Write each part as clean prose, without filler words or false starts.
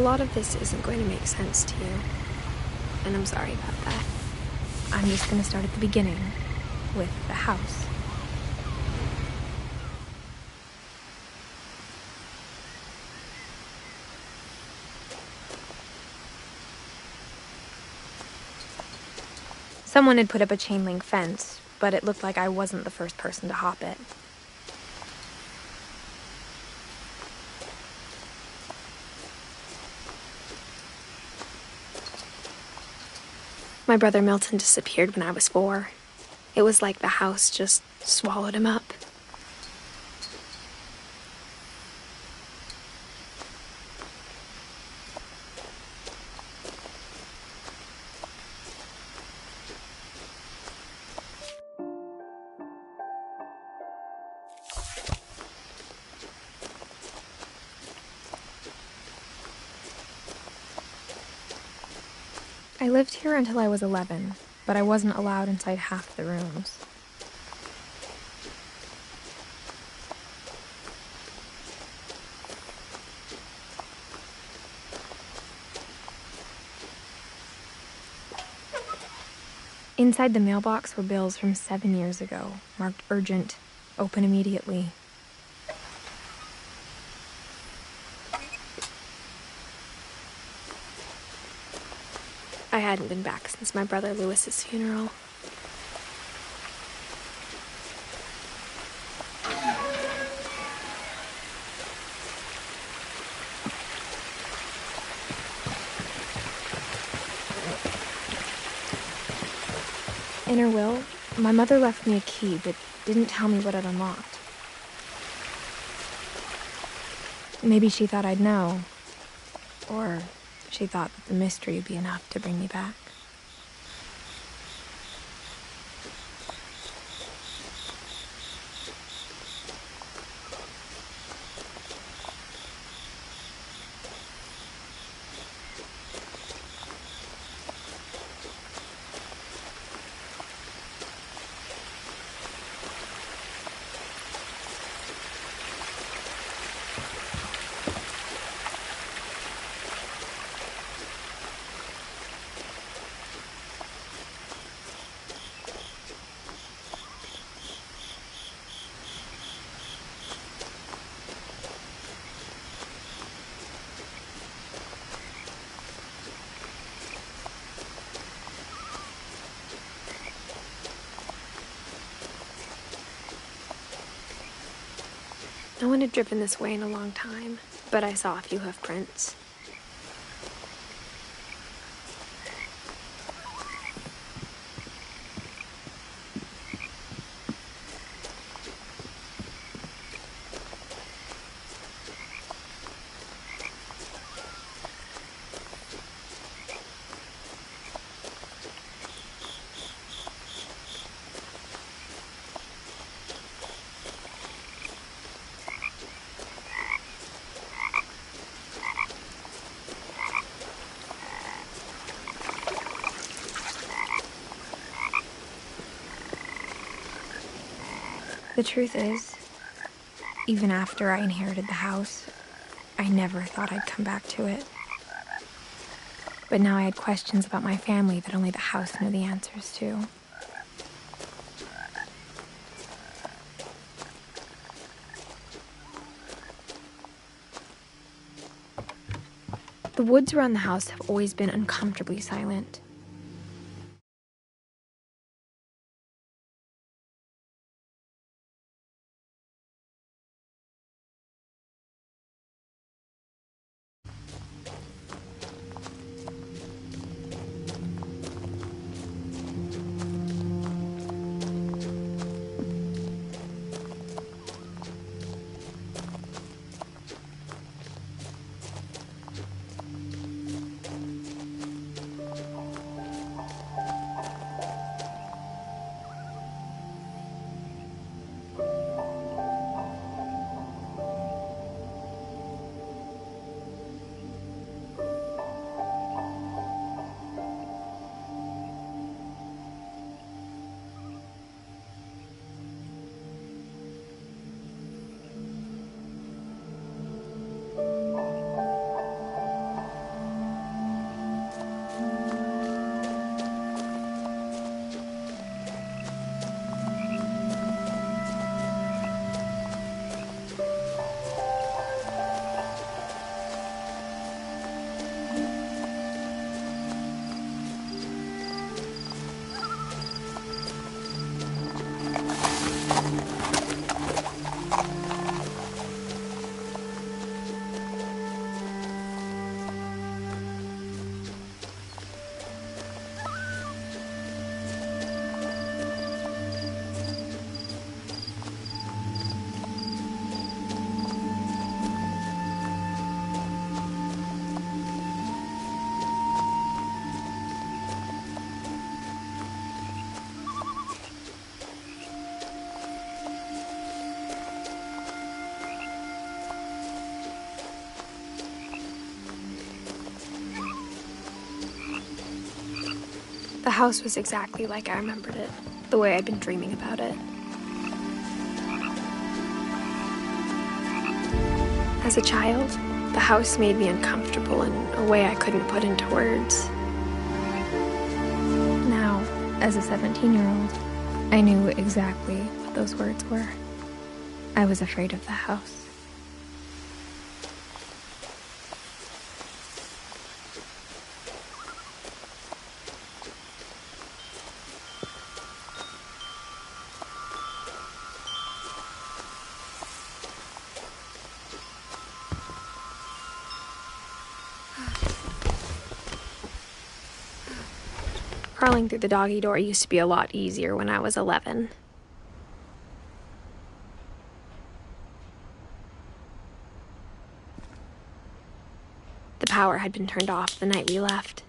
A lot of this isn't going to make sense to you, and I'm sorry about that. I'm just going to start at the beginning, with the house. Someone had put up a chain link fence, but it looked like I wasn't the first person to hop it. My brother Milton disappeared when I was 4. It was like the house just swallowed him up. I lived here until I was 11, but I wasn't allowed inside half the rooms. Inside the mailbox were bills from 7 years ago, marked urgent, open immediately. I hadn't been back since my brother Lewis's funeral. In her will, my mother left me a key, but didn't tell me what it unlocked. Maybe she thought I'd know, or she thought that the mystery would be enough to bring me back. No one had driven this way in a long time, but I saw a few hoof prints. The truth is, even after I inherited the house, I never thought I'd come back to it. But now I had questions about my family that only the house knew the answers to. The woods around the house have always been uncomfortably silent. house was exactly like I remembered it, the way I'd been dreaming about it. As a child, the house made me uncomfortable in a way I couldn't put into words. Now, as a 17-year-old, I knew exactly what those words were. I was afraid of the house. Crawling through the doggy door used to be a lot easier when I was 11. The power had been turned off the night we left.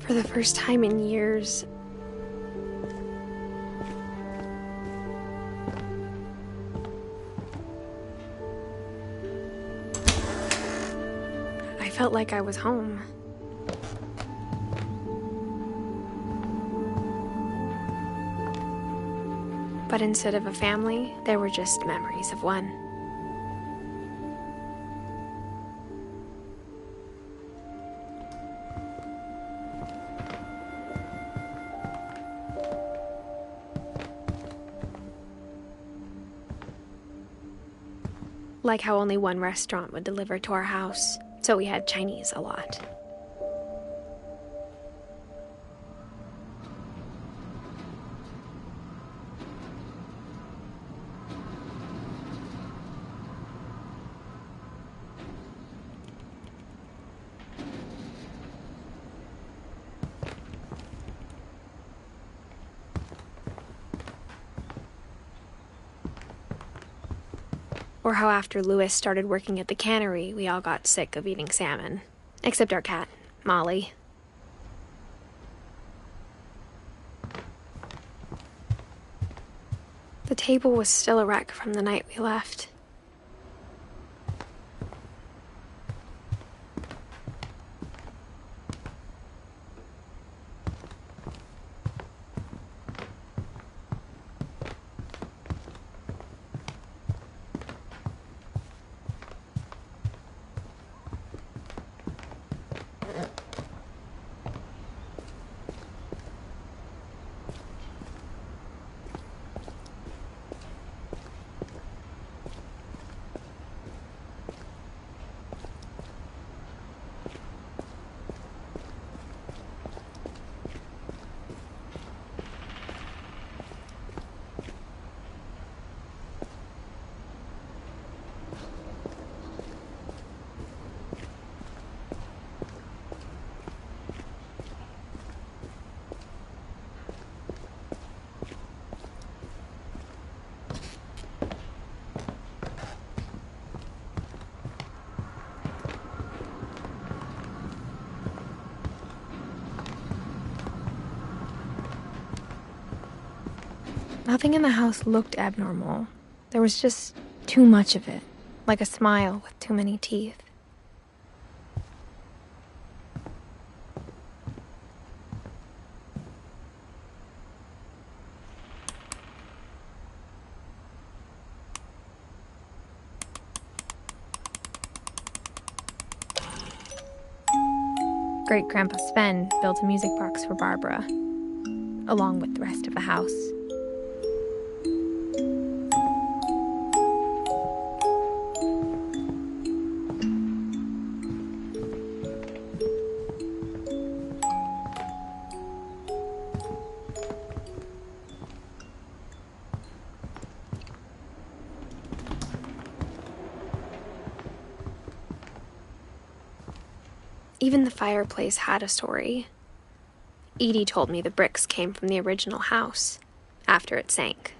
For the first time in years, I felt like I was home. But instead of a family, there were just memories of one. Like how only one restaurant would deliver to our house, so we had Chinese a lot. Or how after Louis started working at the cannery, we all got sick of eating salmon. Except our cat, Molly. The table was still a wreck from the night we left. Nothing in the house looked abnormal. There was just too much of it, like a smile with too many teeth. Great-Grandpa Sven built a music box for Barbara, along with the rest of the house. Even the fireplace had a story. Edie told me the bricks came from the original house, after it sank.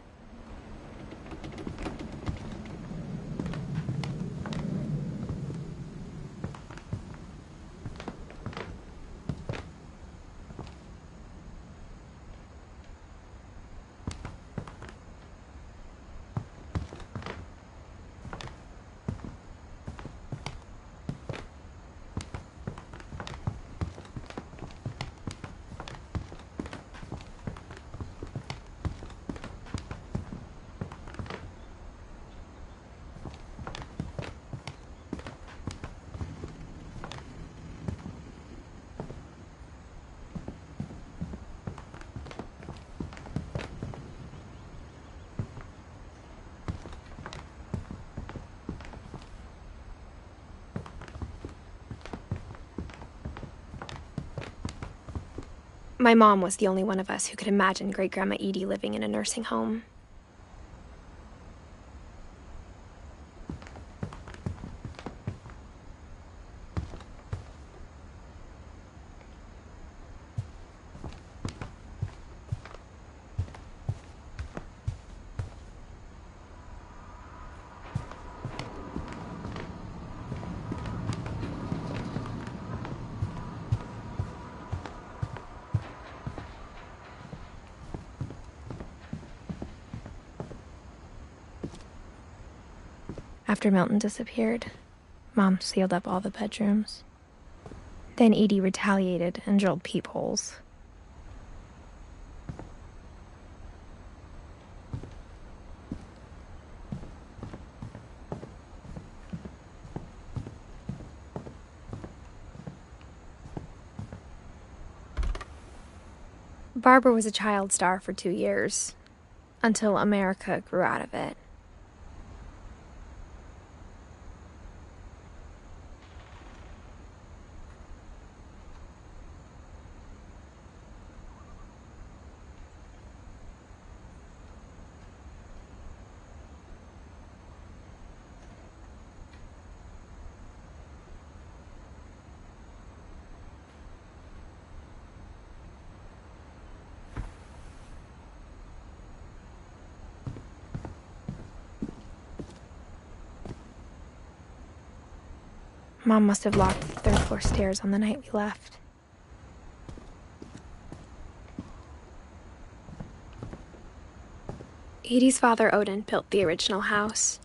My mom was the only one of us who could imagine Great-Grandma Edie living in a nursing home. After Milton disappeared, Mom sealed up all the bedrooms. Then Edie retaliated and drilled peepholes. Barbara was a child star for 2 years, until America grew out of it. Mom must have locked the third-floor stairs on the night we left. Edie's father, Odin, built the original house.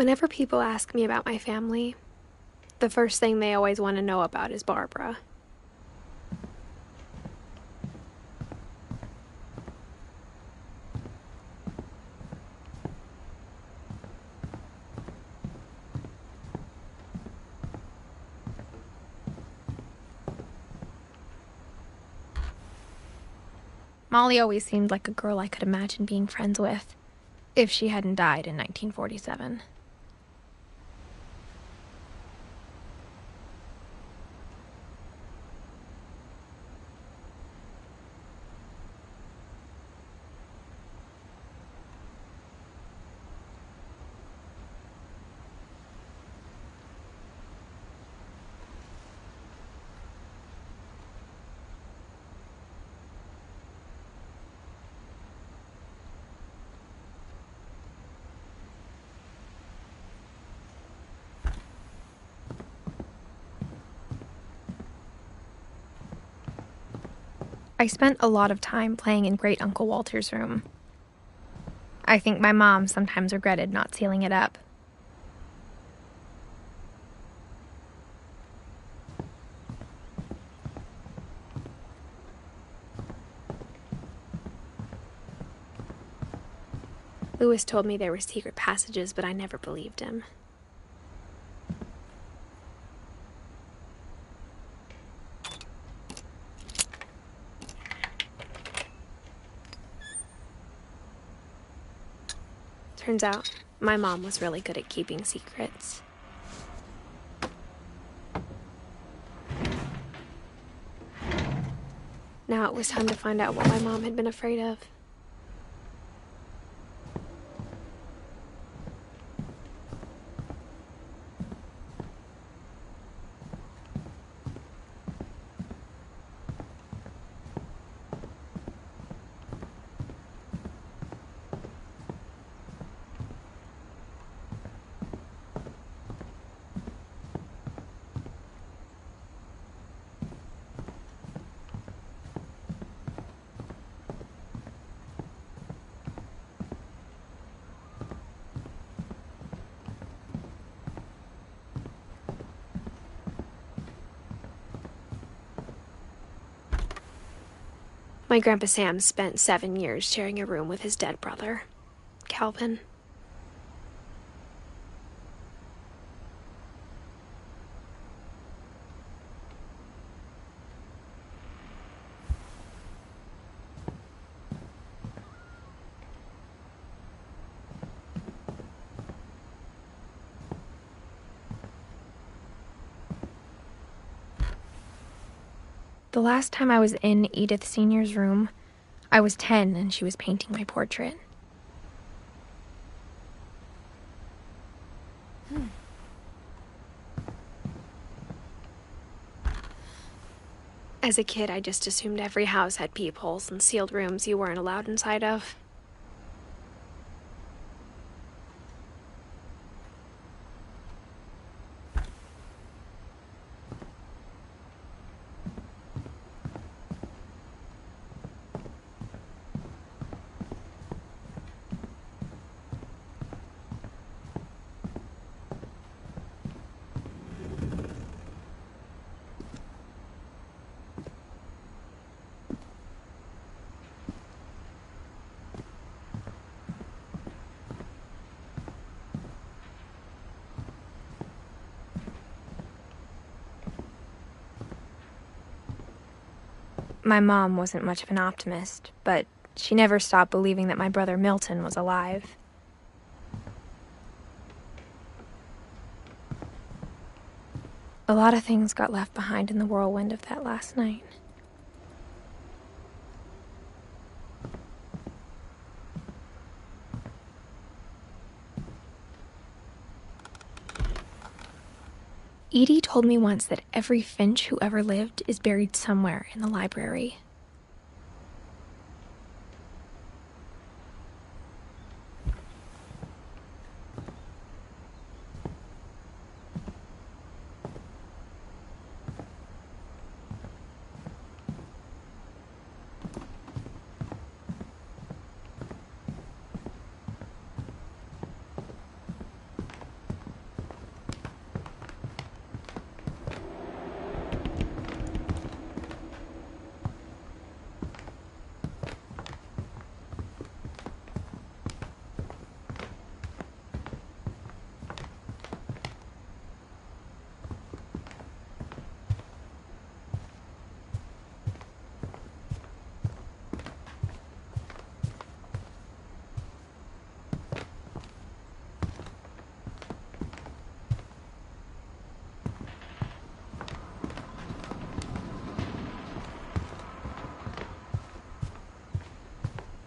Whenever people ask me about my family, the first thing they always want to know about is Barbara. Molly always seemed like a girl I could imagine being friends with, if she hadn't died in 1947. I spent a lot of time playing in Great Uncle Walter's room. I think my mom sometimes regretted not sealing it up. Lewis told me there were secret passages, but I never believed him. Turns out, my mom was really good at keeping secrets. Now it was time to find out what my mom had been afraid of. My Grandpa Sam spent 7 years sharing a room with his dead brother, Calvin. The last time I was in Edith Sr.'s room, I was 10 and she was painting my portrait. As a kid, I just assumed every house had peepholes and sealed rooms you weren't allowed inside of. My mom wasn't much of an optimist, but she never stopped believing that my brother Milton was alive. A lot of things got left behind in the whirlwind of that last night. Edie told me once that every Finch who ever lived is buried somewhere in the library.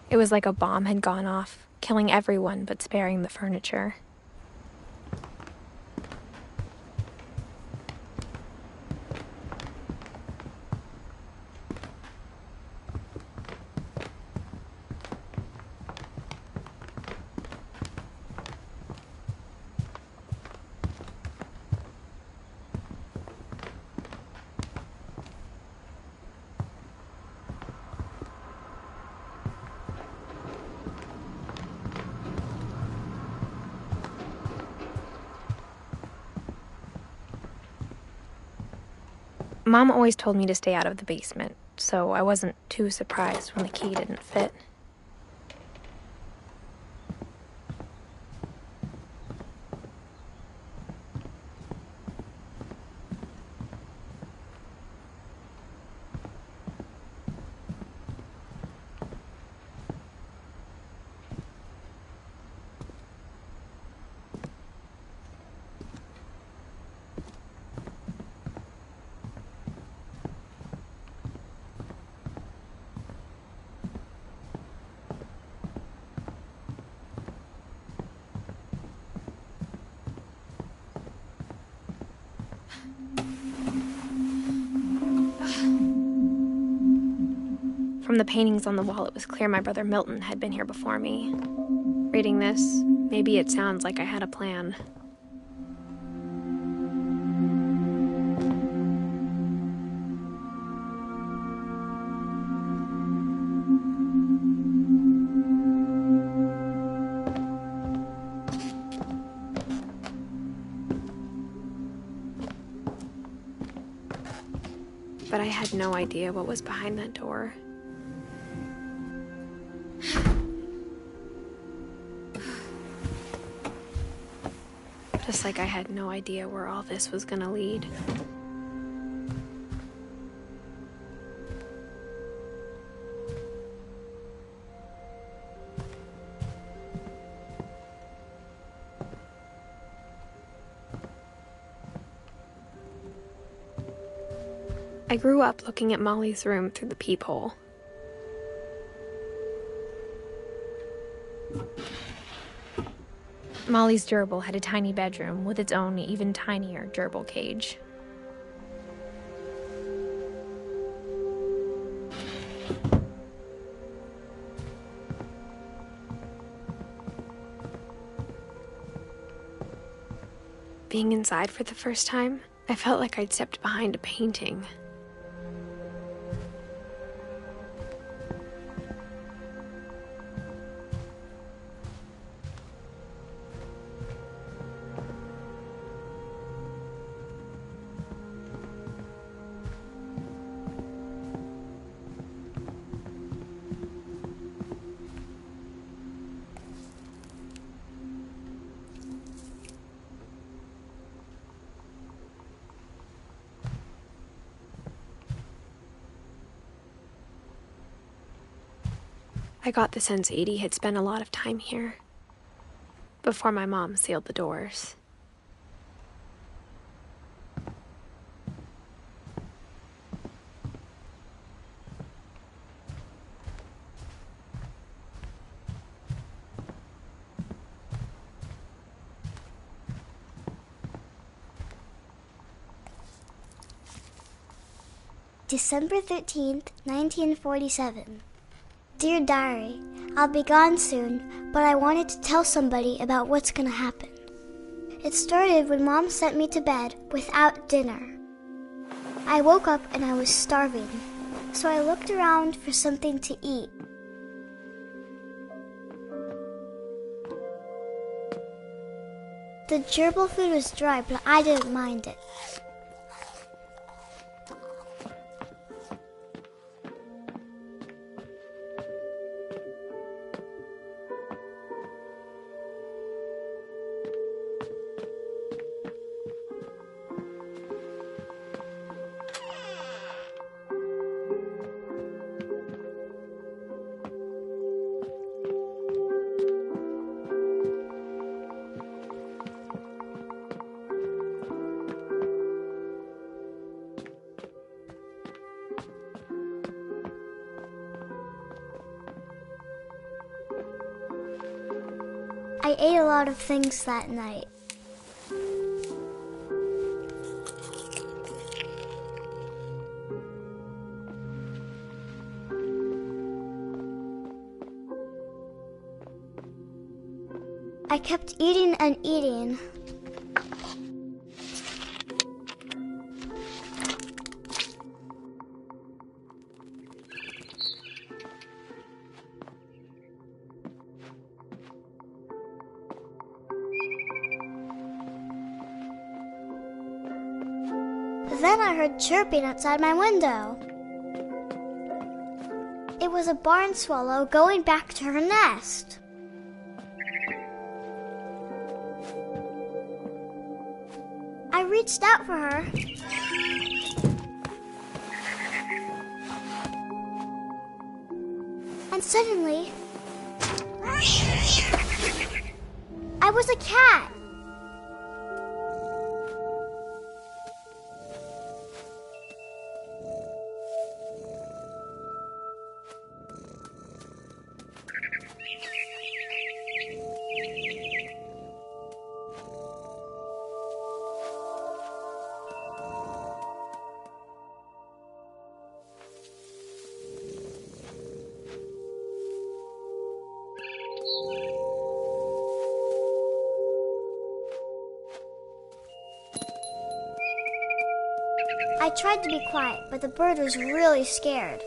It was like a bomb had gone off, killing everyone but sparing the furniture. Mom always told me to stay out of the basement, so I wasn't too surprised when the key didn't fit. From the paintings on the wall, it was clear my brother Milton had been here before me. Reading this, maybe it sounds like I had a plan. But I had no idea what was behind that door. Just like I had no idea where all this was gonna lead. I grew up looking at Molly's room through the peephole. Molly's gerbil had a tiny bedroom with its own even tinier gerbil cage. Being inside for the first time, I felt like I'd stepped behind a painting. I got the sense Edie had spent a lot of time here, before my mom sealed the doors. December 13th, 1947. Dear Diary, I'll be gone soon, but I wanted to tell somebody about what's gonna happen. It started when Mom sent me to bed without dinner. I woke up and I was starving, so I looked around for something to eat. The gerbil food was dry, but I didn't mind it. I ate a lot of things that night. I kept eating and eating. Then I heard chirping outside my window. It was a barn swallow going back to her nest. I reached out for her. And suddenly, I was a cat. I tried to be quiet, but the bird was really scared.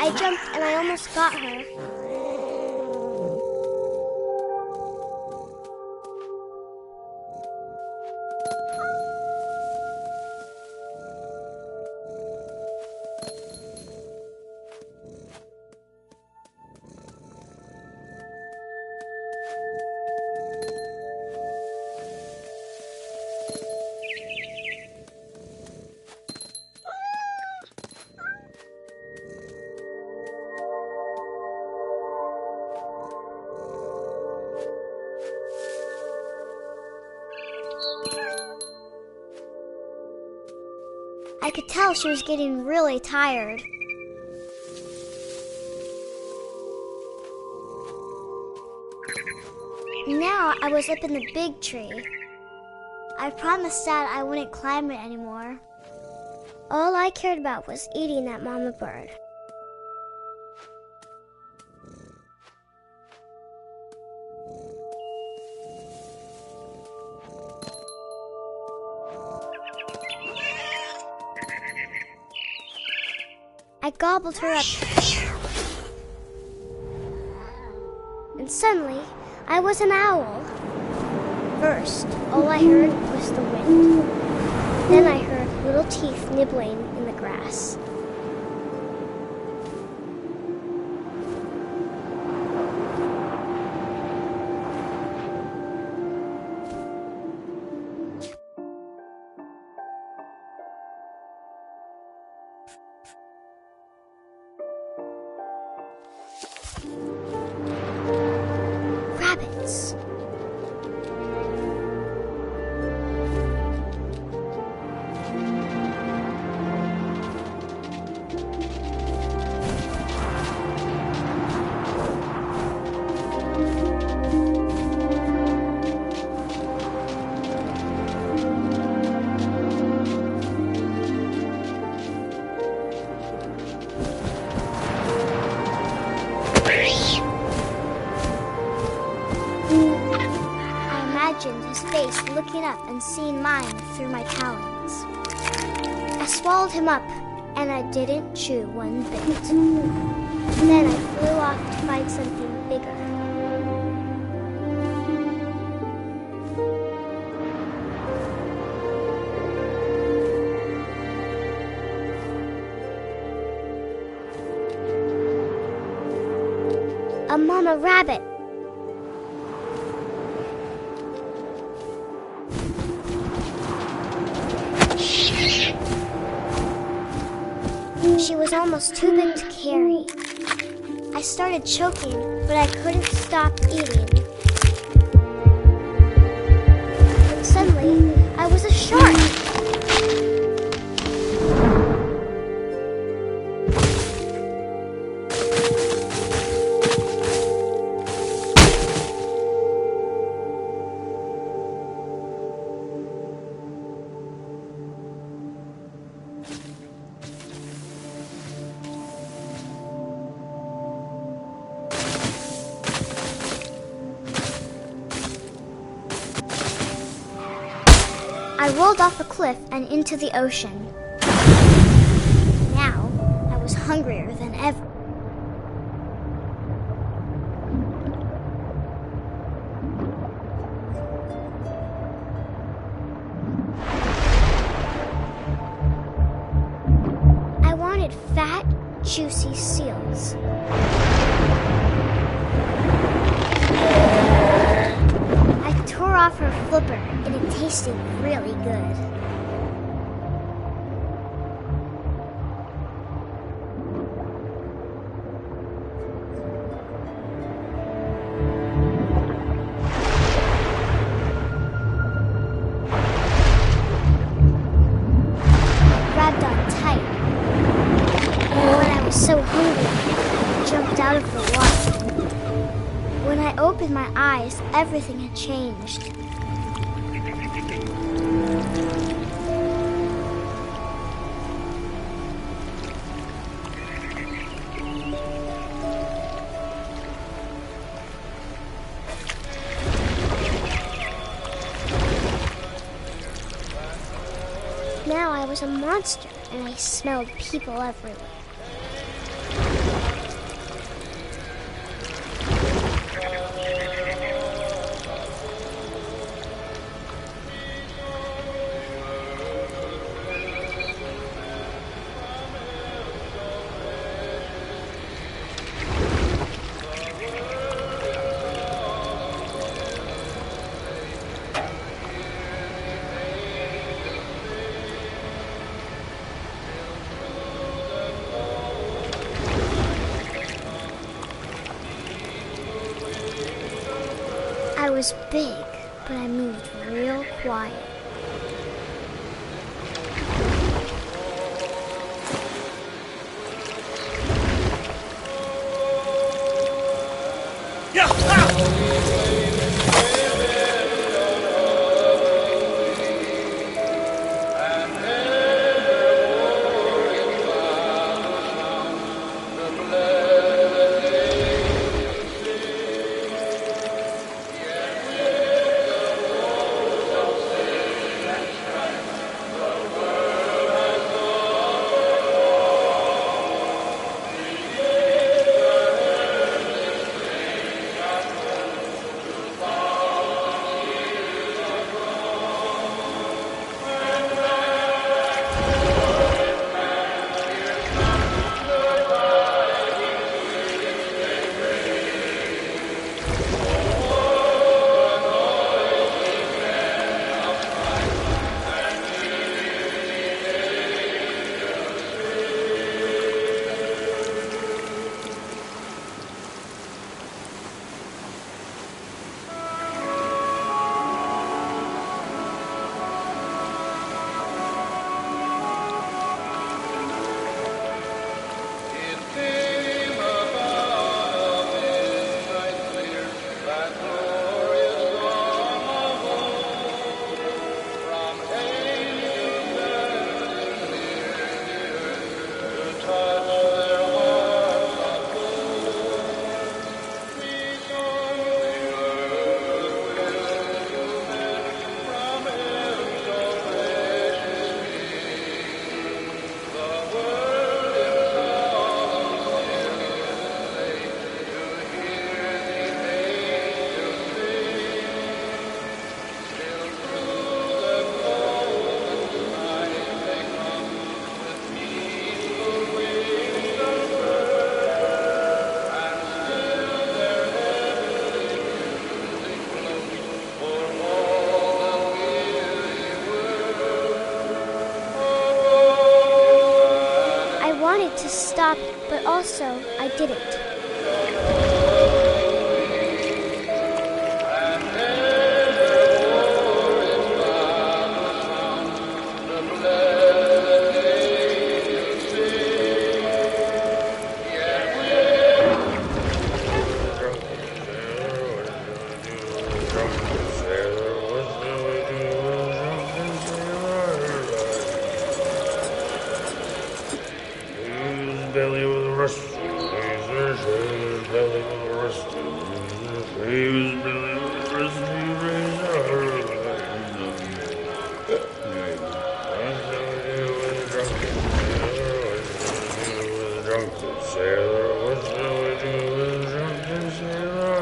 I jumped and I almost got her. I could tell she was getting really tired. Now I was up in the big tree. I promised Dad I wouldn't climb it anymore. All I cared about was eating that mama bird. I gobbled her up. And suddenly, I was an owl. First, all I heard was the wind. Then I heard little teeth nibbling in the grass. Rabbits. imagined his face looking up and seeing mine through my talons. I swallowed him up, and I didn't chew one bit. Then I flew off to find something bigger. A mama rabbit. She was almost too big to carry. I started choking, but I couldn't stop eating. And suddenly, I was a shark. I rolled off a cliff and into the ocean. Now, I was hungrier than ever. I wanted fat, juicy seals. I tore off her flipper, and it tasted really good. Grabbed on tight. And when I was so hungry, I jumped out of the water. When I opened my eyes, everything had changed. Now I was a monster, and I smelled people everywhere. I was big, but I moved real quiet. stop, but also I didn't. Belly with a rusty razor, his belly with a rusty razor, his belly with a rusty razor. Drunken sailor, what shall we do with a drunken sailor?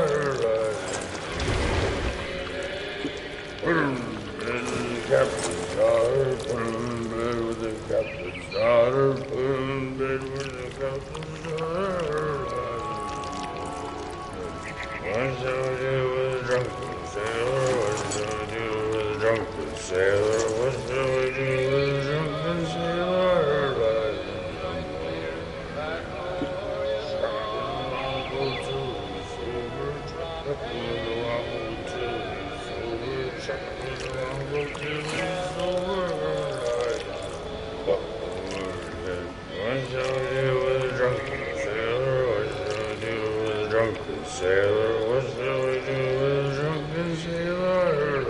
Put him in the captain's daughter, put him in bed with the captain's daughter, put him in bed with the captain's daughter. What shall we do with a drunken sailor? What shall we do with a drunken sailor? What shall we do with a drunken sailor? Sailor, what shall we do with a drunken sailor?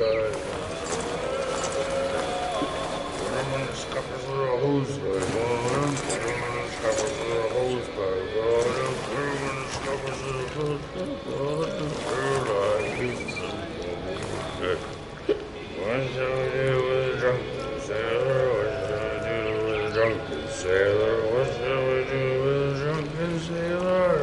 Put him in the scuppers with a hose pipe on him. Put him in the scuppers with a hose pipe on him. Put him in the scuppers with a hose pipe on him. What shall we do with a drunken sailor? What shall we do with a drunken sailor? What shall we do with a drunken sailor?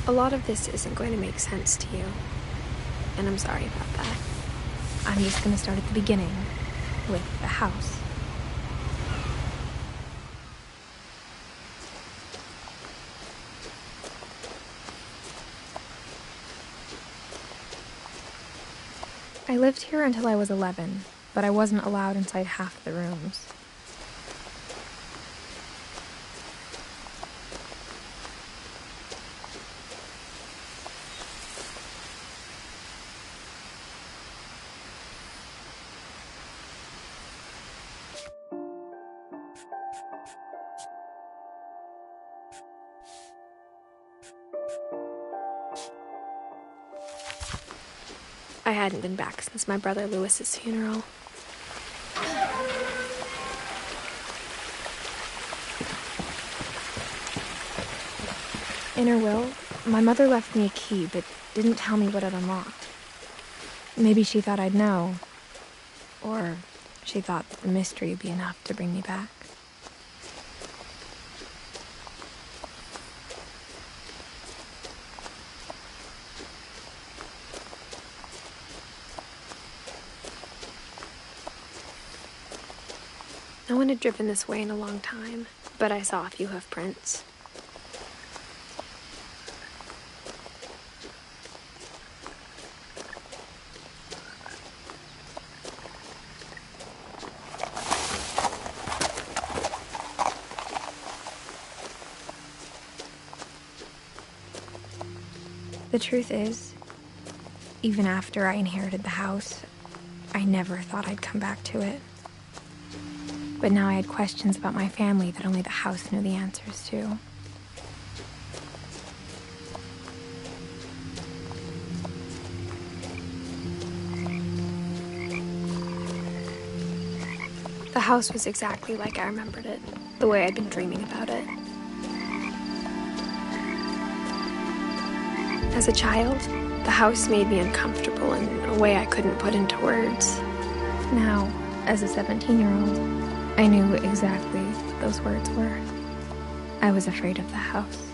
A lot of this isn't going to make sense to you, and I'm sorry about that. I'm just gonna start at the beginning, with the house. I lived here until I was 11, but I wasn't allowed inside half the rooms. I hadn't been back since my brother Lewis's funeral. In her will, my mother left me a key, but didn't tell me what it unlocked. Maybe she thought I'd know. Or she thought the mystery would be enough to bring me back. No one had driven this way in a long time, but I saw a few hoof prints. The truth is, even after I inherited the house, I never thought I'd come back to it. But now I had questions about my family that only the house knew the answers to. The house was exactly like I remembered it, the way I'd been dreaming about it. As a child, the house made me uncomfortable in a way I couldn't put into words. Now, as a 17-year-old, I knew exactly what those words were. I was afraid of the house.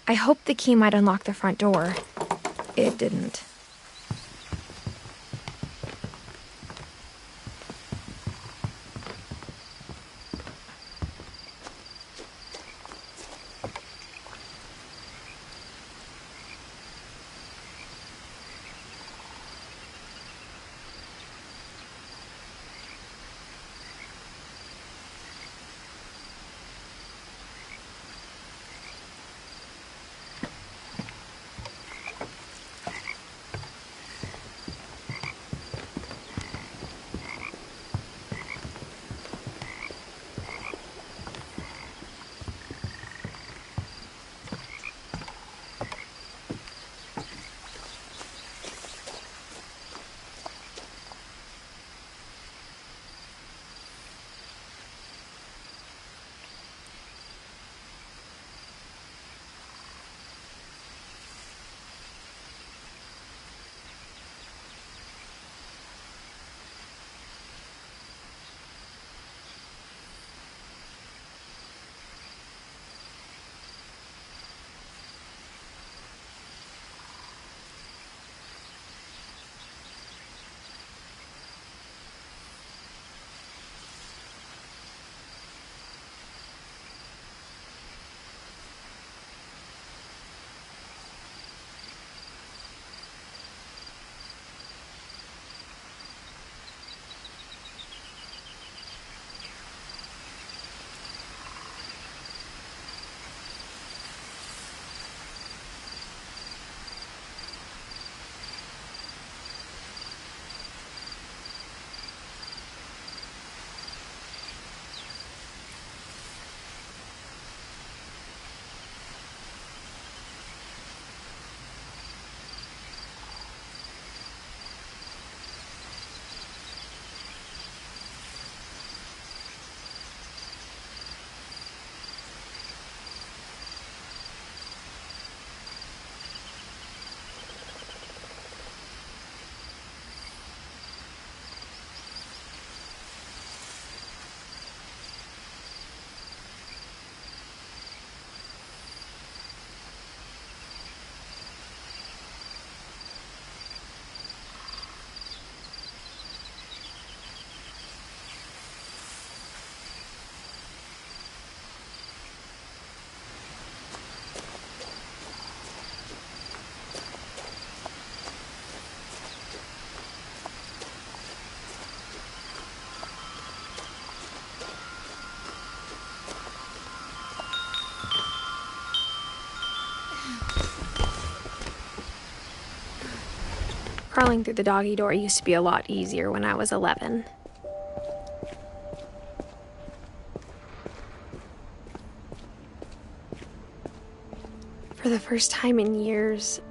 I hoped the key might unlock the front door. It didn't. Crawling through the doggy door used to be a lot easier when I was 11. For the first time in years,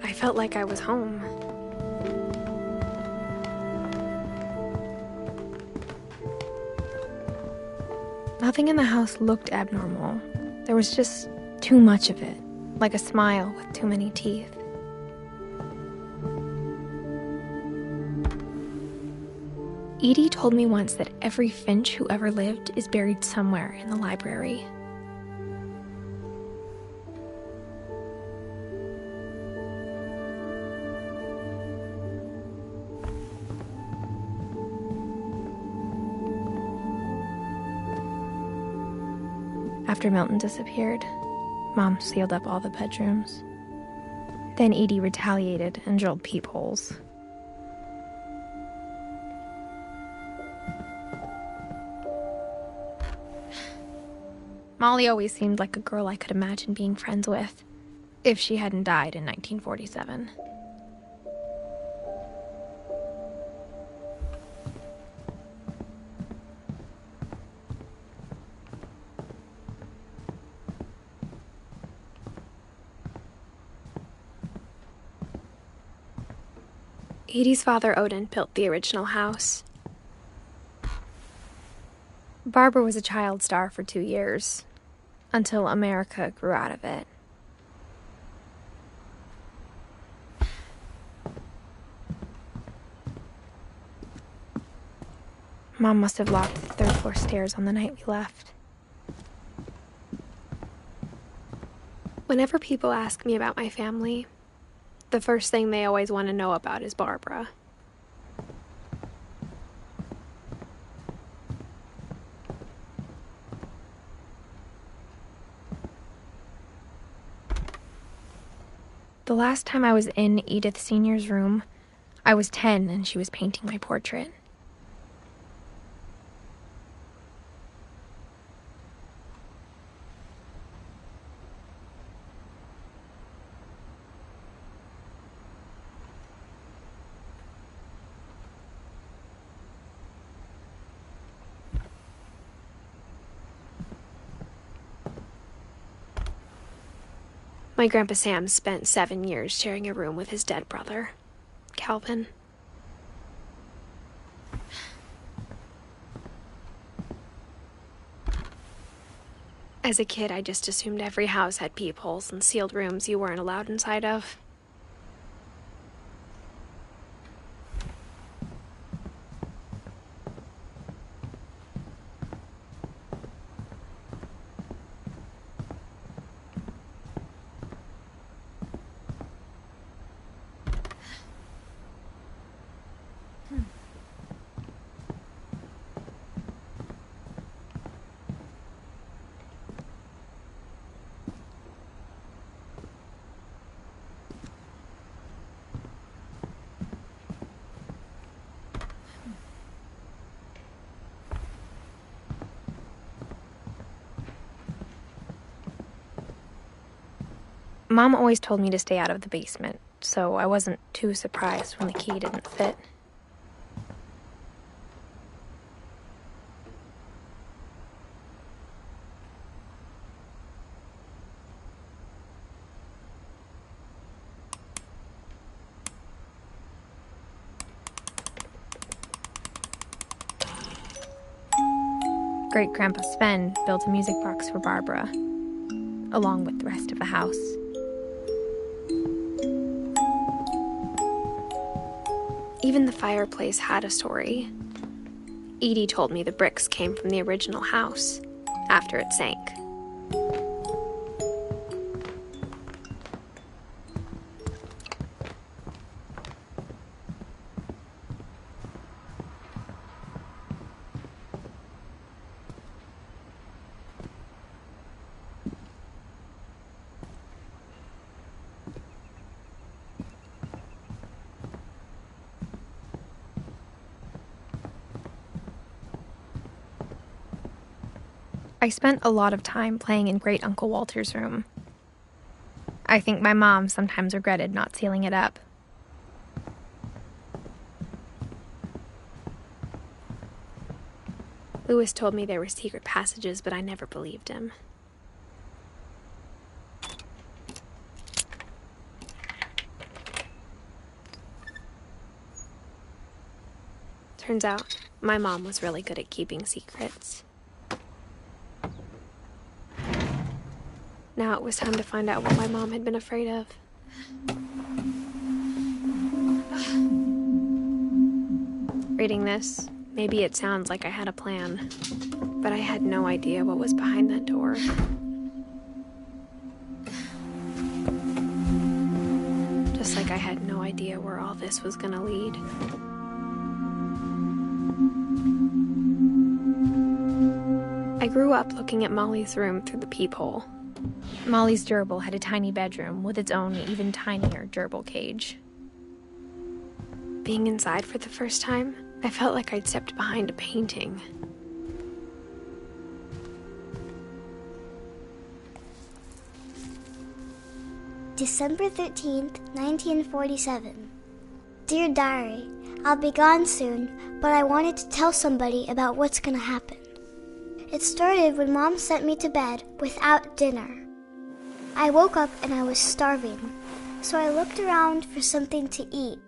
I felt like I was home. Nothing in the house looked abnormal. There was just too much of it, like a smile with too many teeth. Edie told me once that every Finch who ever lived is buried somewhere in the library. After Milton disappeared, Mom sealed up all the bedrooms. Then Edie retaliated and drilled peepholes. Molly always seemed like a girl I could imagine being friends with, if she hadn't died in 1947. Edie's father, Odin, built the original house. Barbara was a child star for 2 years, until America grew out of it. Mom must have locked the third floor stairs on the night we left. Whenever people ask me about my family, the first thing they always want to know about is Barbara. The last time I was in Edith Sr.'s room, I was 10 and she was painting my portrait. My Grandpa Sam spent 7 years sharing a room with his dead brother, Calvin. As a kid, I just assumed every house had peepholes and sealed rooms you weren't allowed inside of. Mom always told me to stay out of the basement, so I wasn't too surprised when the key didn't fit. Great-Grandpa Sven built a music box for Barbara, along with the rest of the house. Even the fireplace had a story. Edie told me the bricks came from the original house, after it sank. I spent a lot of time playing in Great Uncle Walter's room. I think my mom sometimes regretted not sealing it up. Lewis told me there were secret passages, but I never believed him. Turns out, my mom was really good at keeping secrets. Now it was time to find out what my mom had been afraid of. Reading this, maybe it sounds like I had a plan, but I had no idea what was behind that door. Just like I had no idea where all this was gonna lead. I grew up looking at Molly's room through the peephole. Molly's gerbil had a tiny bedroom with its own even tinier gerbil cage. Being inside for the first time, I felt like I'd stepped behind a painting. December 13th, 1947. Dear Diary, I'll be gone soon, but I wanted to tell somebody about what's gonna happen. It started when Mom sent me to bed without dinner. I woke up and I was starving, so I looked around for something to eat.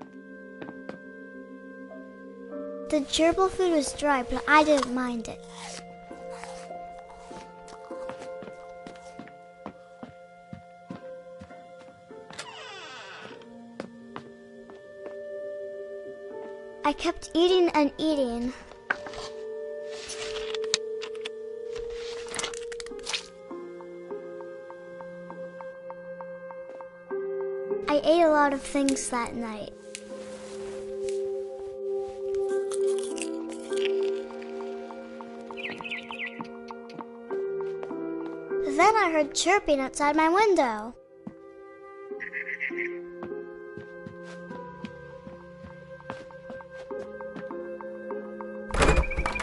The gerbil food was dry, but I didn't mind it. I kept eating and eating. I ate a lot of things that night. Then I heard chirping outside my window.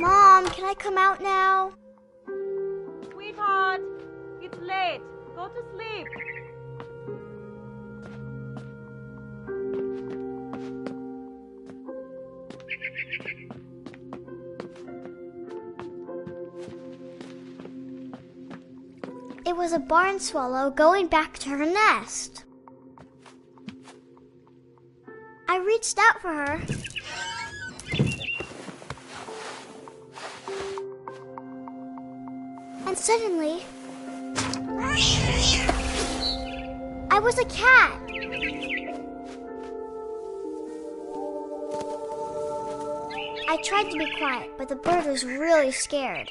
Mom, can I come out now? Sweetheart, it's late. Go to sleep. It was a barn swallow going back to her nest. I reached out for her. And suddenly, I was a cat. I tried to be quiet, but the bird was really scared.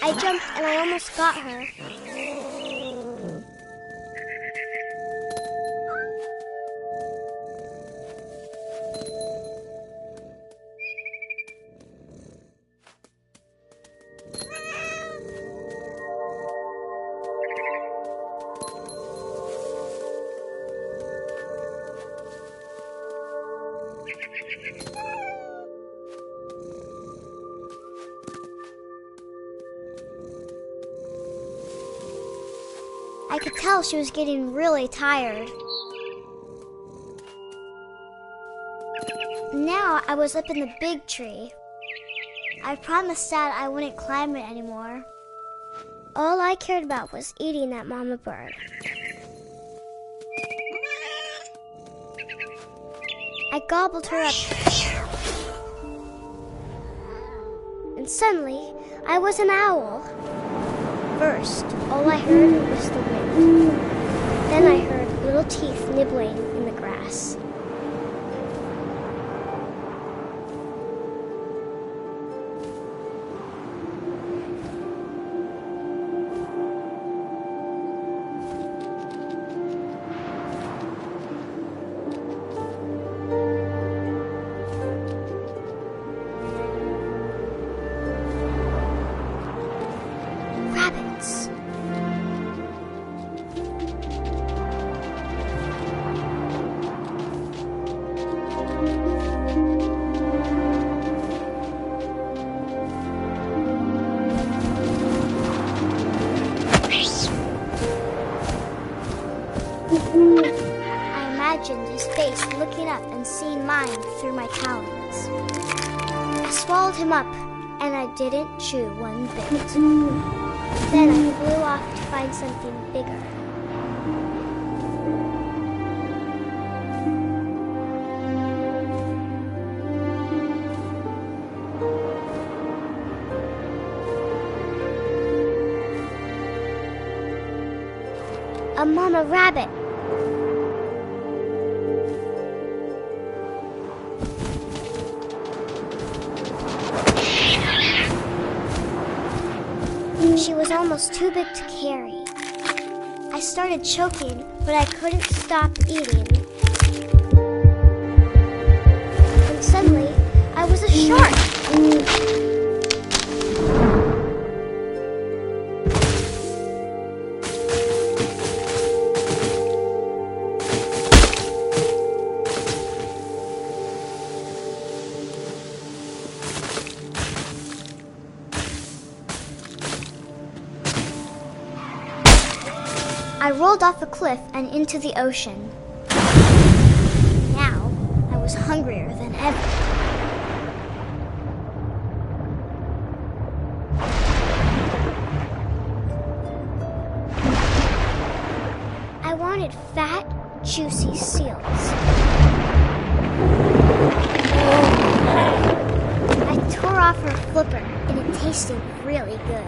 I jumped and I almost got her. I could tell she was getting really tired. Now I was up in the big tree. I promised Dad I wouldn't climb it anymore. All I cared about was eating that mama bird. I gobbled her up. And suddenly, I was an owl. First, all I heard was the wind. Then I heard little teeth nibbling in the grass. Rabbits. I imagined his face looking up and seeing mine through my talons. I swallowed him up, and I didn't chew one bit. Then I flew off to find something bigger. A mama rabbit. She was almost too big to carry. I started choking, but I couldn't stop eating. And suddenly, I was a shark. I rolled off a cliff and into the ocean. Now, I was hungrier than ever. I wanted fat, juicy seals. I tore off her flipper, and it tasted really good.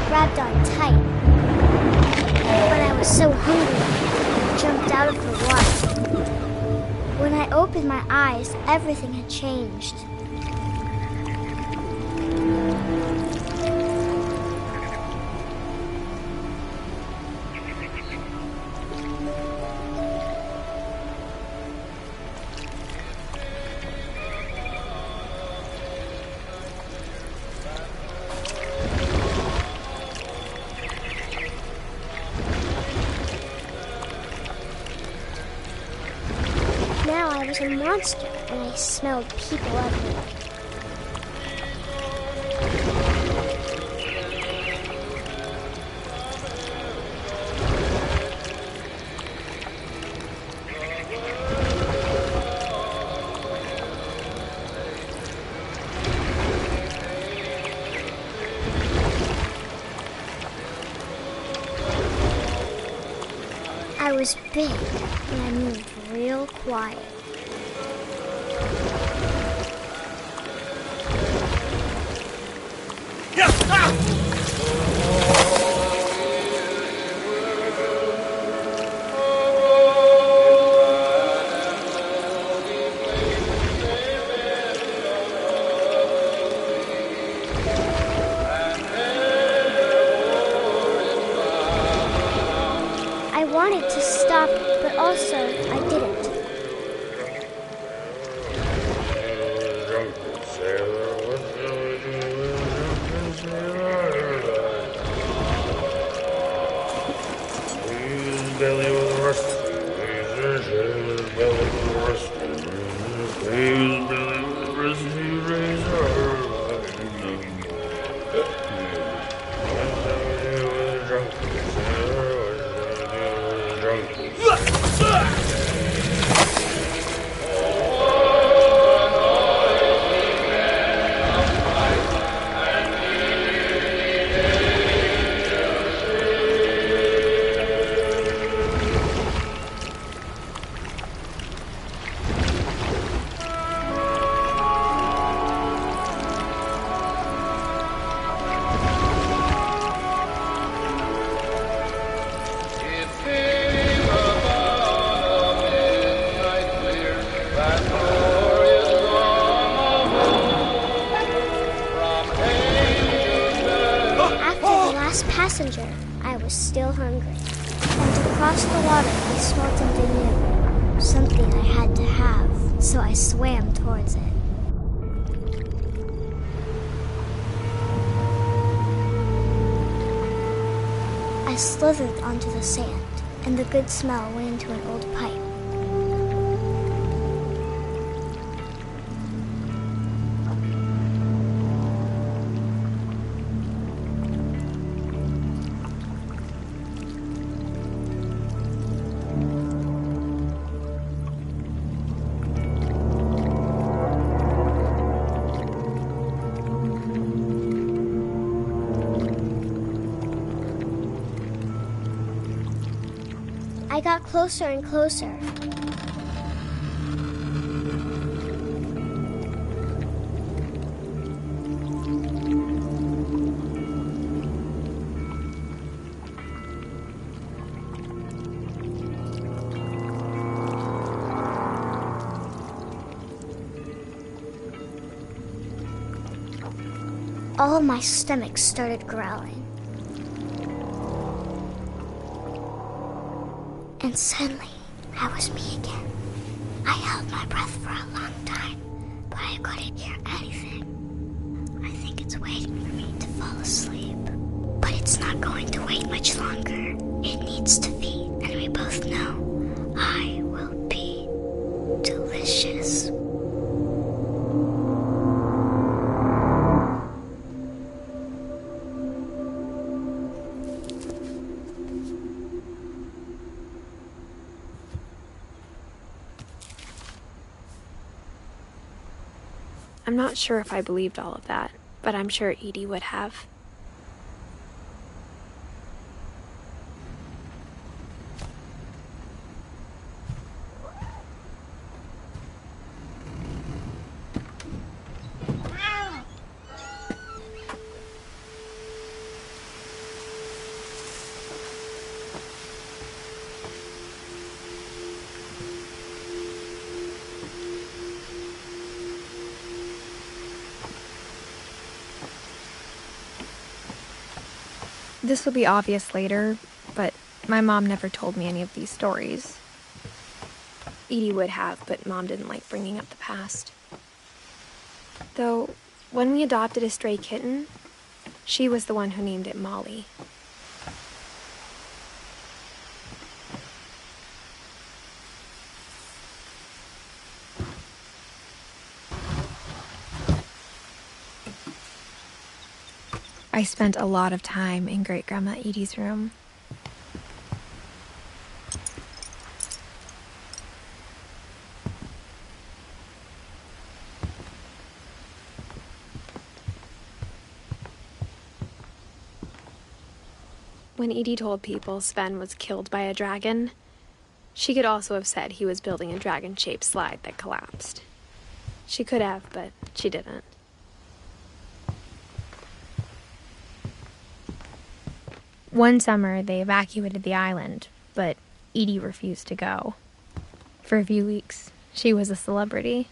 Grabbed on tight, but I was so hungry, I jumped out of the water. When I opened my eyes, everything had changed. Now I was a monster, and I smelled people everywhere. I was big, and I moved real quiet. I wanted to stop, but also I didn't. Belly with a rusty razor, belly with a rusty razor, belly with a rusty razor. Passenger, I was still hungry. And across the water, I smelled something new. Something I had to have, so I swam towards it. I slithered onto the sand, and the good smell went into an old pipe. I got closer and closer. All my stomach started growling. And suddenly, I was me again. I held my breath for a long time, but I couldn't hear anything. I think it's waiting for me to fall asleep. But it's not going to wait much longer. It needs to feed, and we both know I will be delicious. I'm not sure if I believed all of that, but I'm sure Edie would have. This will be obvious later, but my mom never told me any of these stories. Edie would have, but Mom didn't like bringing up the past. Though, when we adopted a stray kitten, she was the one who named it Molly. I spent a lot of time in Great-Grandma Edie's room. When Edie told people Sven was killed by a dragon, She could also have said he was building a dragon-shaped slide that collapsed. She could have, but she didn't. One summer, they evacuated the island, but Edie refused to go. For a few weeks, she was a celebrity.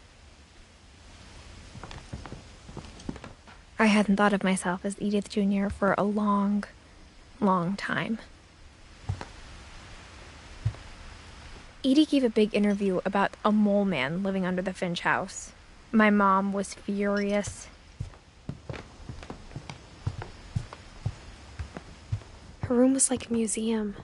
I hadn't thought of myself as Edith Jr. for a long, long time. Edie gave a big interview about a mole man living under the Finch house. My mom was furious. Her room was like a museum.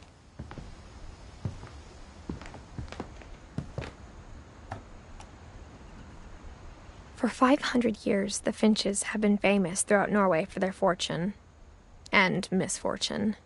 For 500 years, the Finches have been famous throughout Norway for their fortune and misfortune.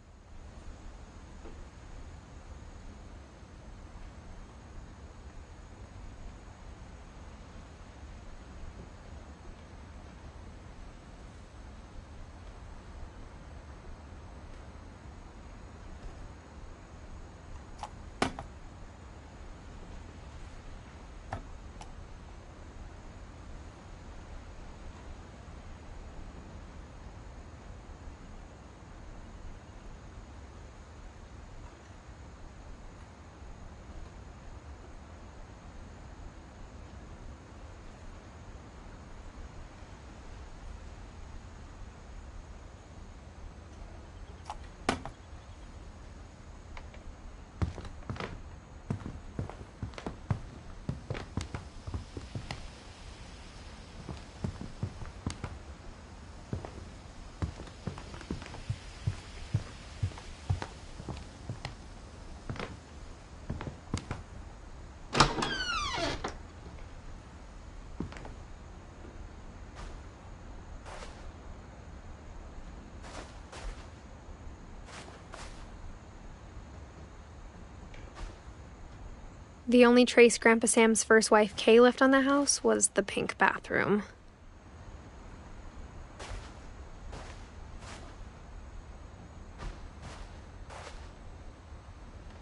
The only trace Grandpa Sam's first wife, Kay, left on the house was the pink bathroom.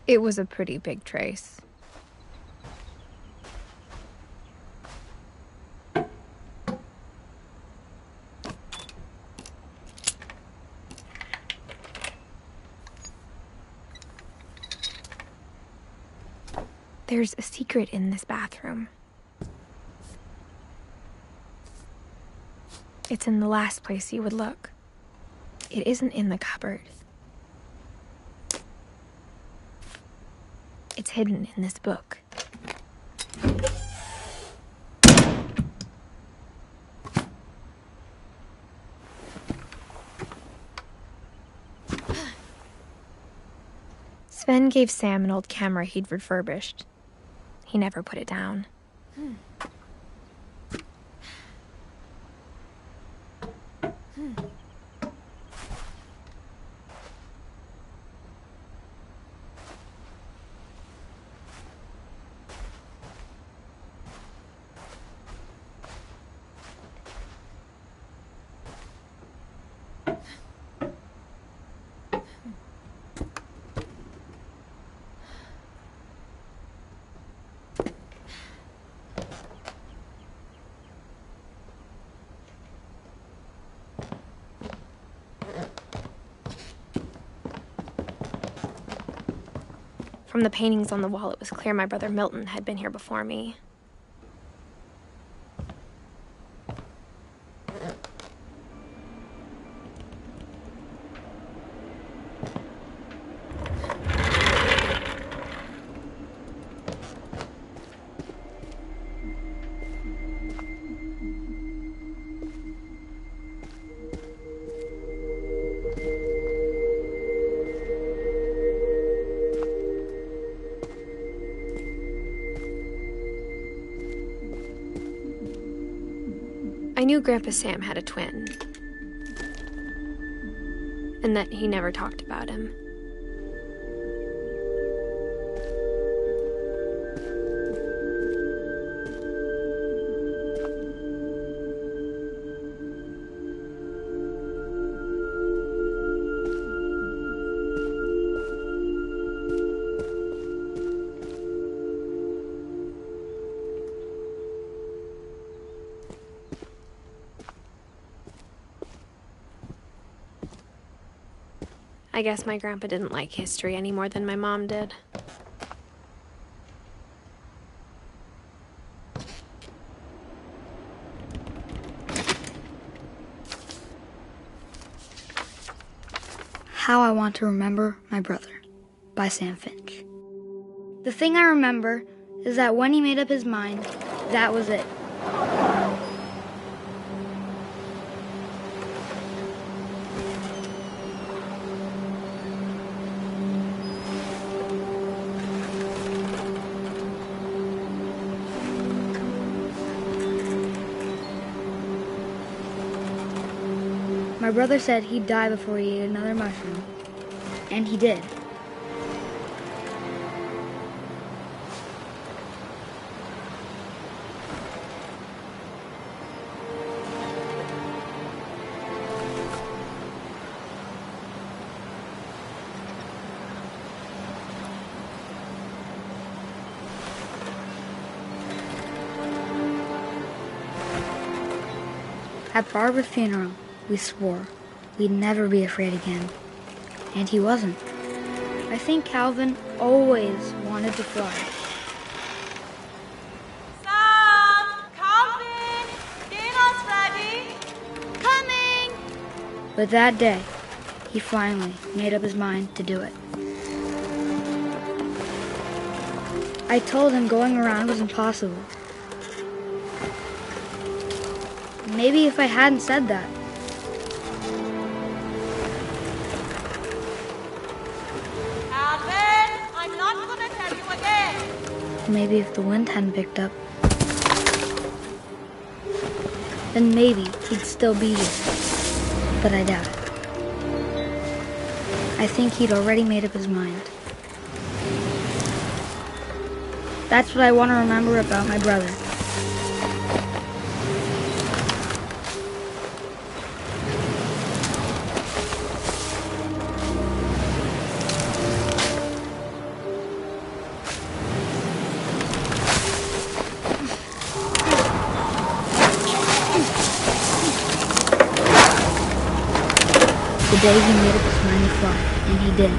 It was a pretty big trace. There's a secret in this bathroom. It's in the last place you would look. It isn't in the cupboard. It's hidden in this book. Sven gave Sam an old camera he'd refurbished. He never put it down. From the paintings on the wall, it was clear my brother Milton had been here before me. I knew Grandpa Sam had a twin, and that he never talked about him. I guess my grandpa didn't like history any more than my mom did. How I Want to Remember My Brother by Sam Finch. The thing I remember is that when he made up his mind, that was it. My brother said he'd die before he ate another mushroom, and he did. At Barbara's funeral, we swore we'd never be afraid again. And he wasn't. I think Calvin always wanted to fly. Sam! Calvin! Dinner's ready! Coming! But that day, he finally made up his mind to do it. I told him going around was impossible. Maybe if I hadn't said that, Calvin! I'm not gonna tell you again! maybe if the wind hadn't picked up, then maybe he'd still be here. But I doubt it. I think he'd already made up his mind. That's what I want to remember about my brother. The day he made up his mind to fly, and he did.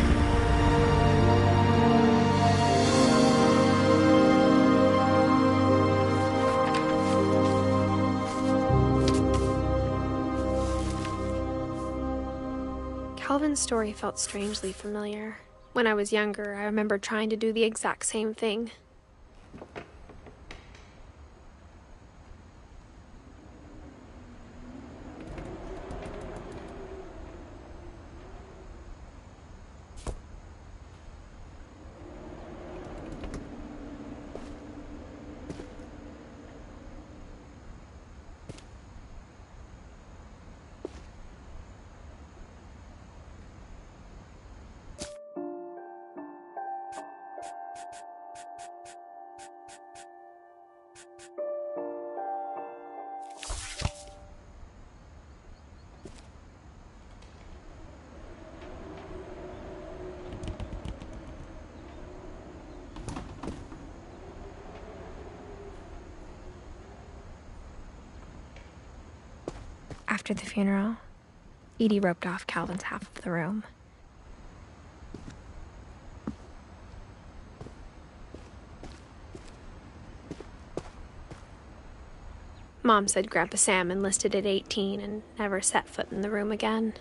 Calvin's story felt strangely familiar. When I was younger, I remember trying to do the exact same thing. After the funeral, Edie roped off Calvin's half of the room. Mom said Grandpa Sam enlisted at 18 and never set foot in the room again.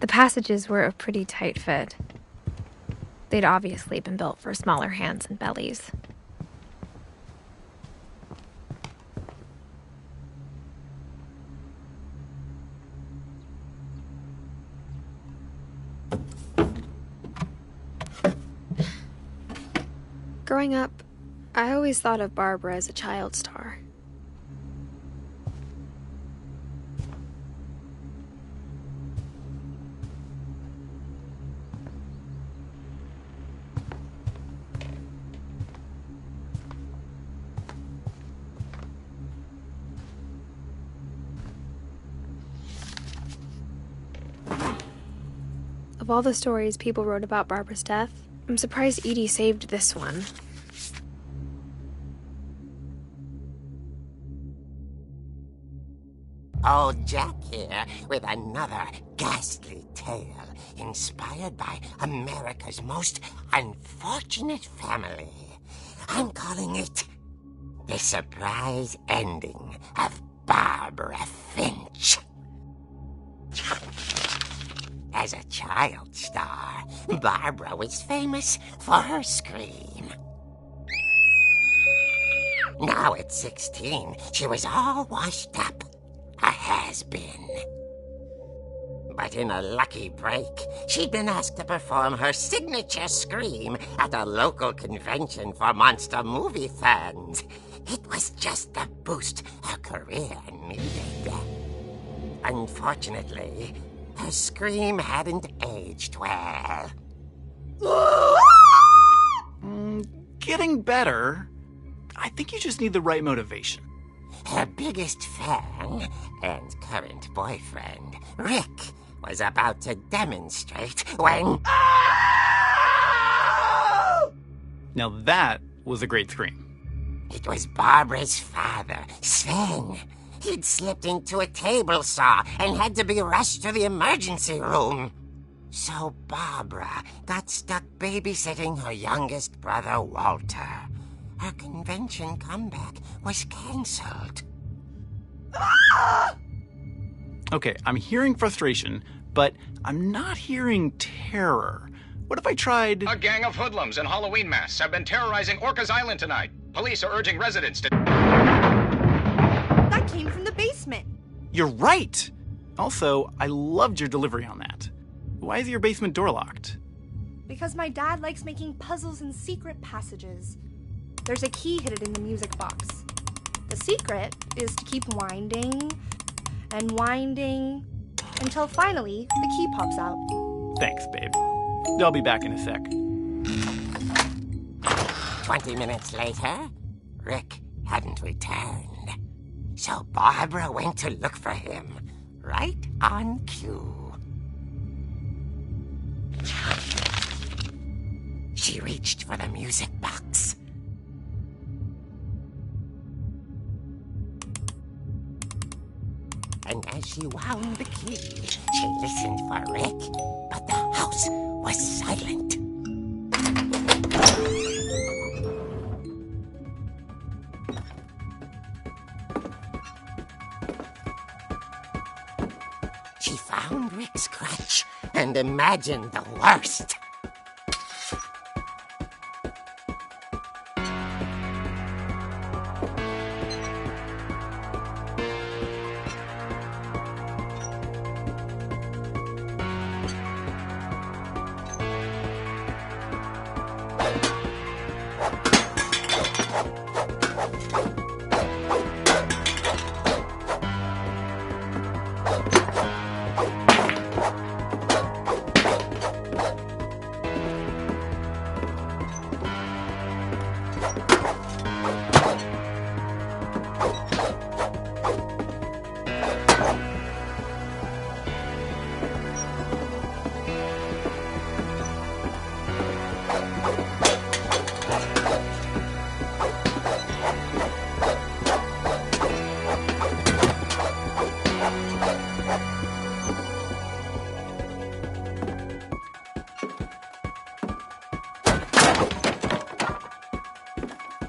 The passages were a pretty tight fit. They'd obviously been built for smaller hands and bellies. Growing up, I always thought of Barbara as a child star. Of all the stories people wrote about Barbara's death, I'm surprised Edie saved this one. Old Jack here with another ghastly tale inspired by America's most unfortunate family. I'm calling it The Surprise Ending of Barbara Finch. As a child star, Barbara was famous for her scream. Now at 16, she was all washed up, a has-been. But in a lucky break, she'd been asked to perform her signature scream at a local convention for monster movie fans. It was just the boost her career needed. Unfortunately, her scream hadn't aged well. Getting better. I think you just need the right motivation. Her biggest fan and current boyfriend, Rick, was about to demonstrate when... Now that was a great scream. It was Barbara's father, Sven. He'd slipped into a table saw and had to be rushed to the emergency room. So Barbara got stuck babysitting her youngest brother, Walter. Her convention comeback was cancelled. Okay, I'm hearing frustration, but I'm not hearing terror. What if I tried... A gang of hoodlums in Halloween masks have been terrorizing Orcas Island tonight. Police are urging residents to... That came from the basement. You're right! Also, I loved your delivery on that. Why is your basement door locked? Because my dad likes making puzzles and secret passages. There's a key hidden in the music box. The secret is to keep winding and winding until finally the key pops out. Thanks, babe. I'll be back in a sec. 20 minutes later, Rick hadn't returned. So Barbara went to look for him, right on cue. She reached for the music box. And as she wound the key, she listened for Rick, but the house was silent. She found Rick's crutch and imagined the worst.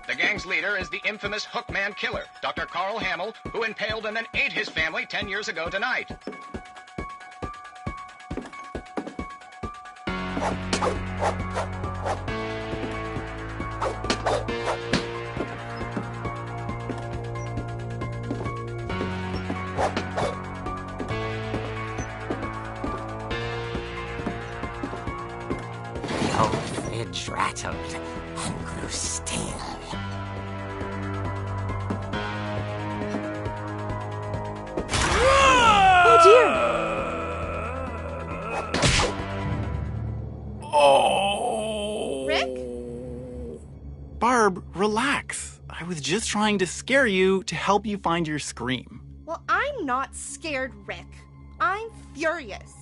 The gang's leader is the infamous Hookman killer, Dr. Carl Hamill, who impaled and then ate his family 10 years ago tonight. The old fridge rattled and grew still. Oh dear! Oh! Rick? Barb, relax. I was just trying to scare you to help you find your scream. Well, I'm not scared, Rick. I'm furious.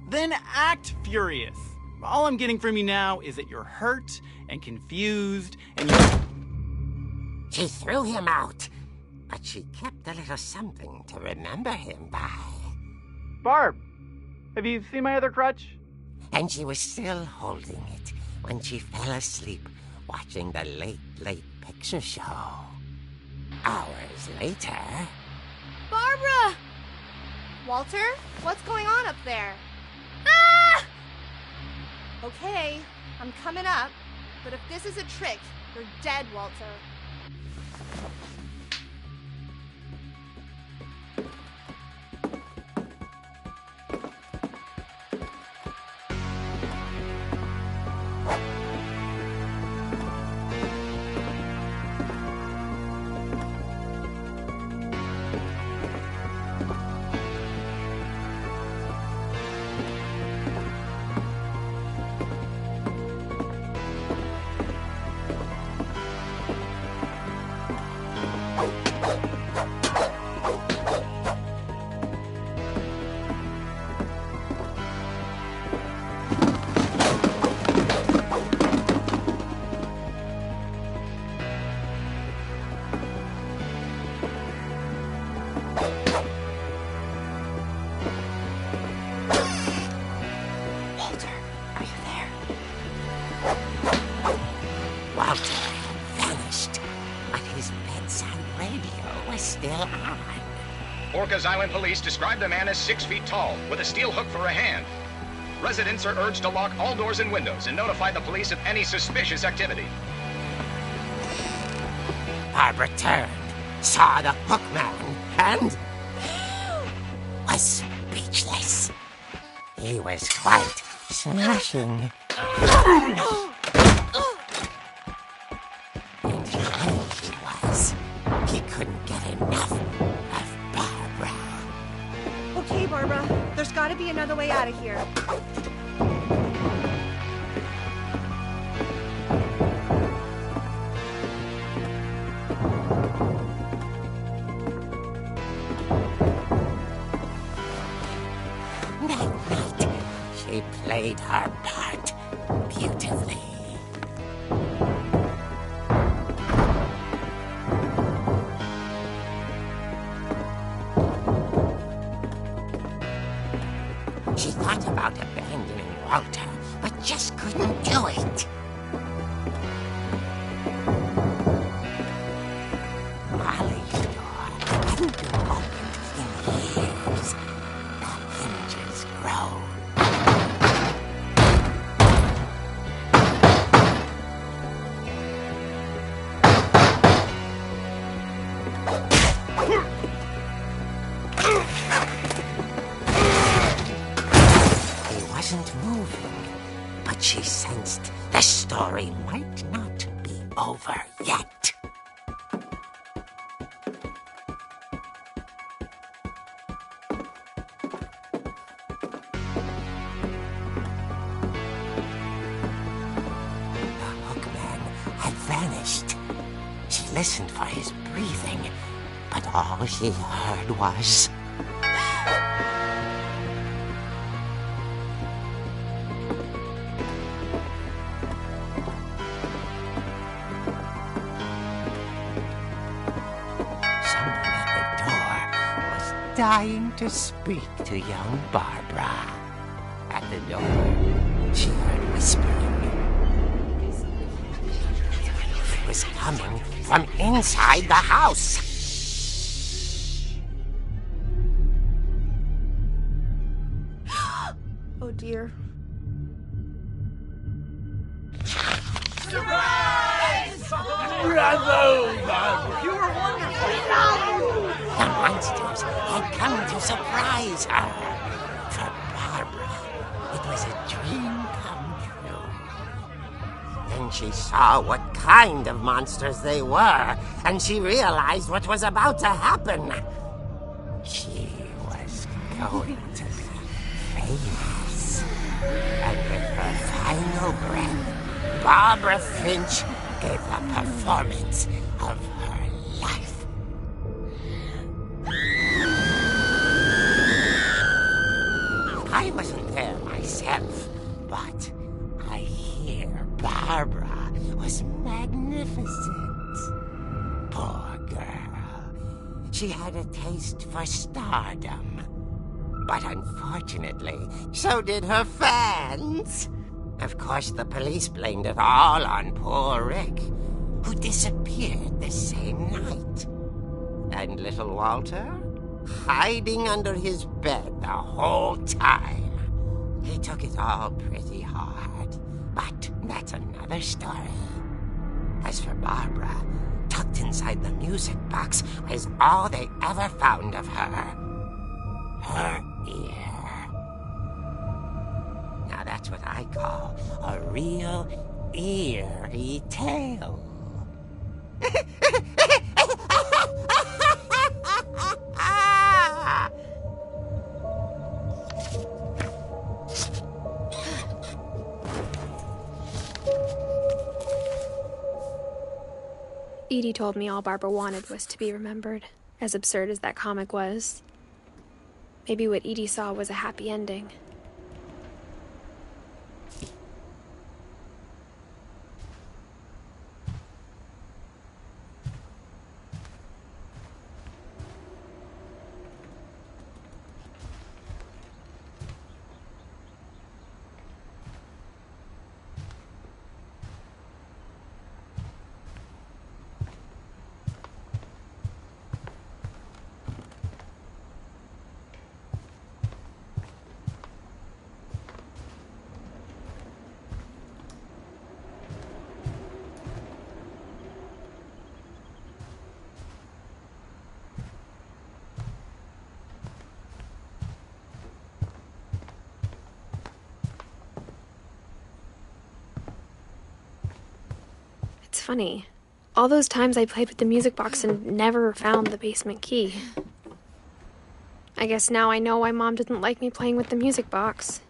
Then act furious. All I'm getting from you now is that you're hurt and confused and She threw him out, but she kept a little something to remember him by. Barb, have you seen my other crutch? And she was still holding it when she fell asleep watching the late picture show. Hours later... Barbara! Walter, what's going on up there? Ah! Okay, I'm coming up, but if this is a trick, you're dead, Walter. Walter vanished, but his bedside radio was still on. Orcas Island police describe the man as 6 feet tall, with a steel hook for a hand. Residents are urged to lock all doors and windows and notify the police of any suspicious activity. Barbara turned, saw the hook man, and was speechless. He was quite smashing. And funny he was. He couldn't get enough of Barbara. Okay, Barbara, there's got to be another way out of here. That night, she played her part beautifully. She thought about abandoning Walter, but just couldn't do it. Molly's door hadn't been opened in years. The hinges groaned. He wasn't moving, but she sensed the story might not be over yet. The hookman had vanished. She listened for his breathing, but all she heard was... Someone at the door was dying to speak to young Barbara. At the door, she heard whispering. It was coming from inside the house. Oh dear. The monsters had come to surprise her. For Barbara, it was a dream come true. Then she saw what kind of monsters they were, and she realized what was about to happen. She was going to be famous. And with her final breath, Barbara Finch gave the performance of her life. I wasn't there myself, but I hear Barbara was magnificent. Poor girl. She had a taste for stardom. But unfortunately, so did her fans. Of course, the police blamed it all on poor Rick, who disappeared the same night. And little Walter? Hiding under his bed the whole time. He took it all pretty hard, but that's another story. As for Barbara, tucked inside the music box was all they ever found of her. Her ear. Now that's what I call a real eerie tale. Edie told me all Barbara wanted was to be remembered, as absurd as that comic was. Maybe what Edie saw was a happy ending. It's funny. All those times I played with the music box and never found the basement key. I guess now I know why Mom didn't like me playing with the music box.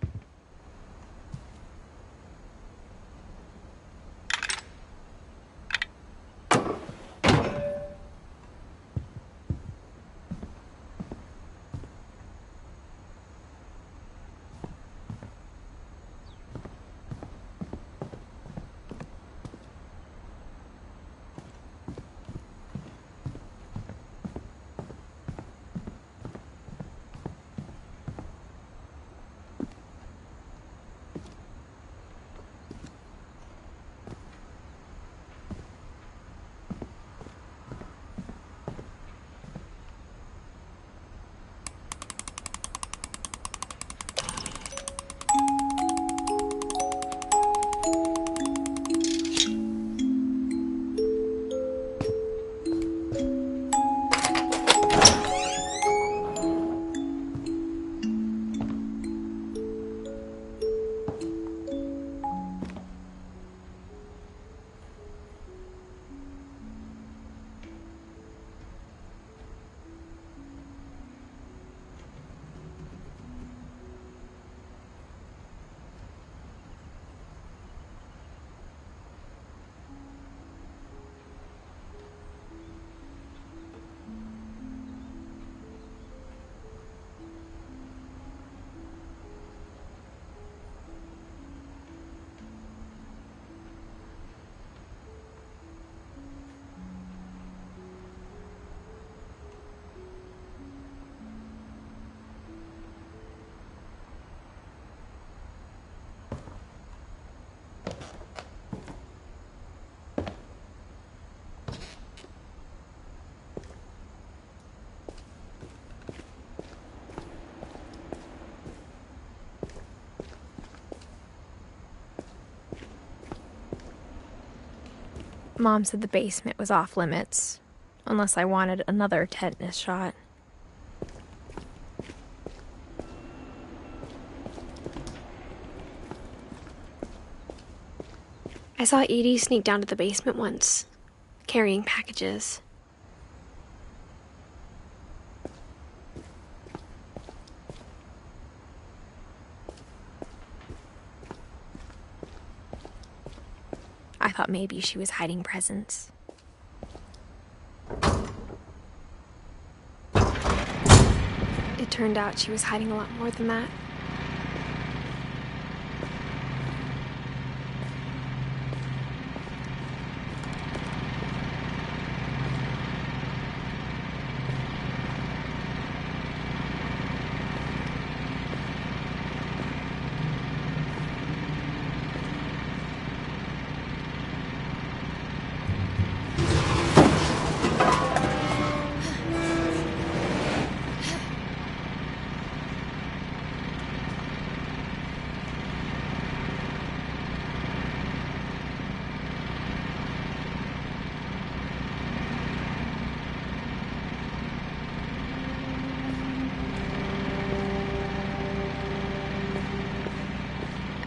Mom said the basement was off limits, unless I wanted another tetanus shot. I saw Edie sneak down to the basement once, carrying packages. I thought maybe she was hiding presents. It turned out she was hiding a lot more than that.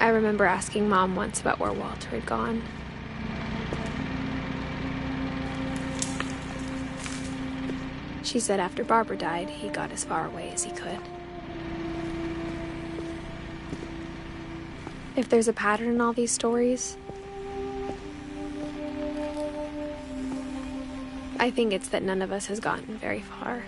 I remember asking Mom once about where Walter had gone. She said after Barbara died, he got as far away as he could. If there's a pattern in all these stories, I think it's that none of us has gotten very far.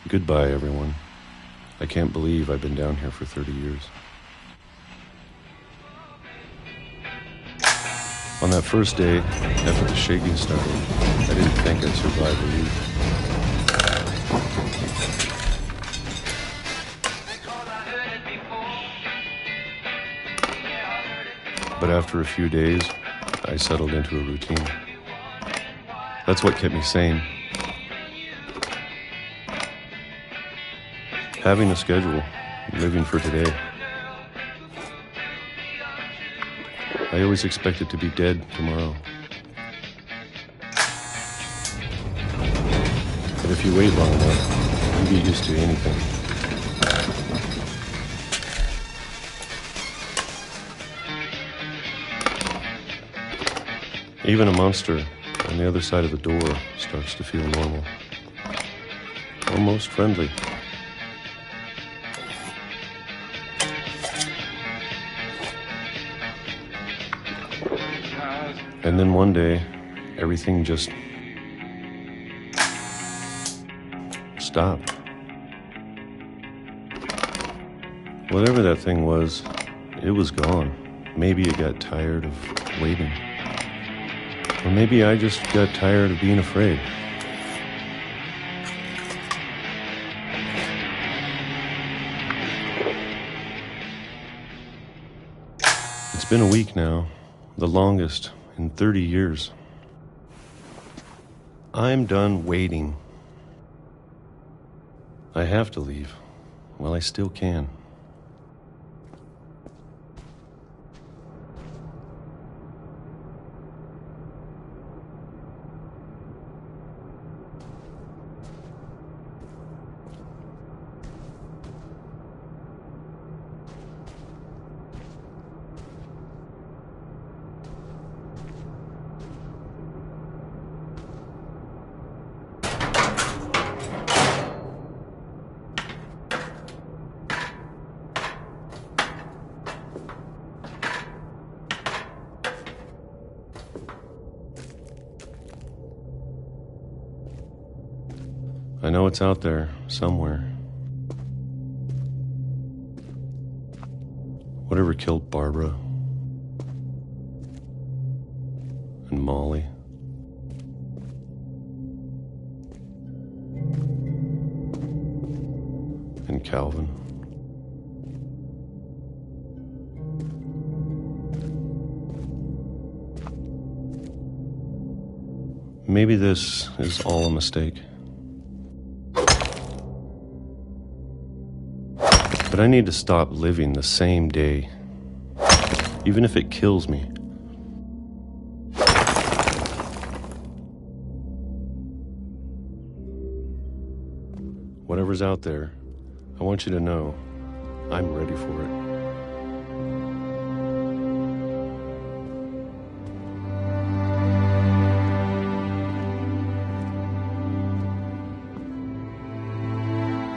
Goodbye, everyone. I can't believe I've been down here for 30 years. On that first day, after the shaking started, I didn't think I'd survive a week. But after a few days, I settled into a routine. That's what kept me sane. Having a schedule, living for today. I always expected to be dead tomorrow. But if you wait long enough, you get used to anything. Even a monster on the other side of the door starts to feel normal. Almost friendly. And then one day, everything just stopped. Whatever that thing was, it was gone. Maybe it got tired of waiting. Or maybe I just got tired of being afraid. It's been a week now, the longest in 30 years. I'm done waiting. I have to leave while I still can. I know it's out there somewhere. Whatever killed Barbara and Molly. And Calvin. Maybe this is all a mistake. But I need to stop living the same day, even if it kills me. Whatever's out there, I want you to know I'm ready for it.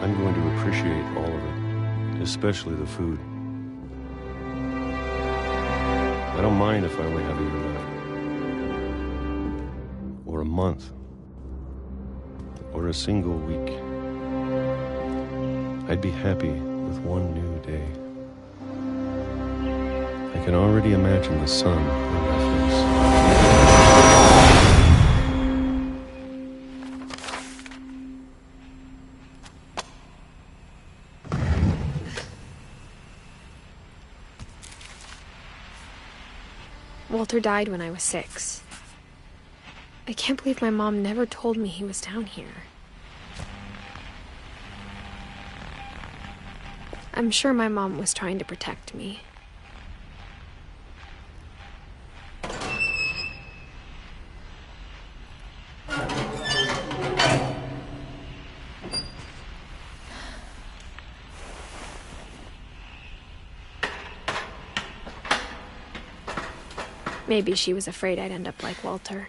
I'm going to appreciate all of it, especially the food. I don't mind if I only have a year left, or a month, or a single week. I'd be happy with one new day. I can already imagine the sun on my face. Walter died when I was 6. I can't believe my mom never told me he was down here. I'm sure my mom was trying to protect me. Maybe she was afraid I'd end up like Walter.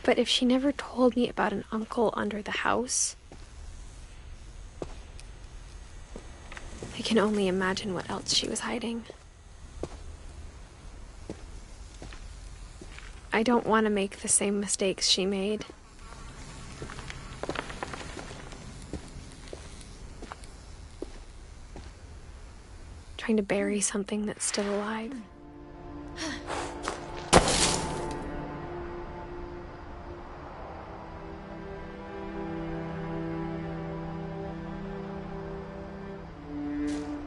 But if she never told me about an uncle under the house, I can only imagine what else she was hiding. I don't want to make the same mistakes she made. trying to bury something that's still alive.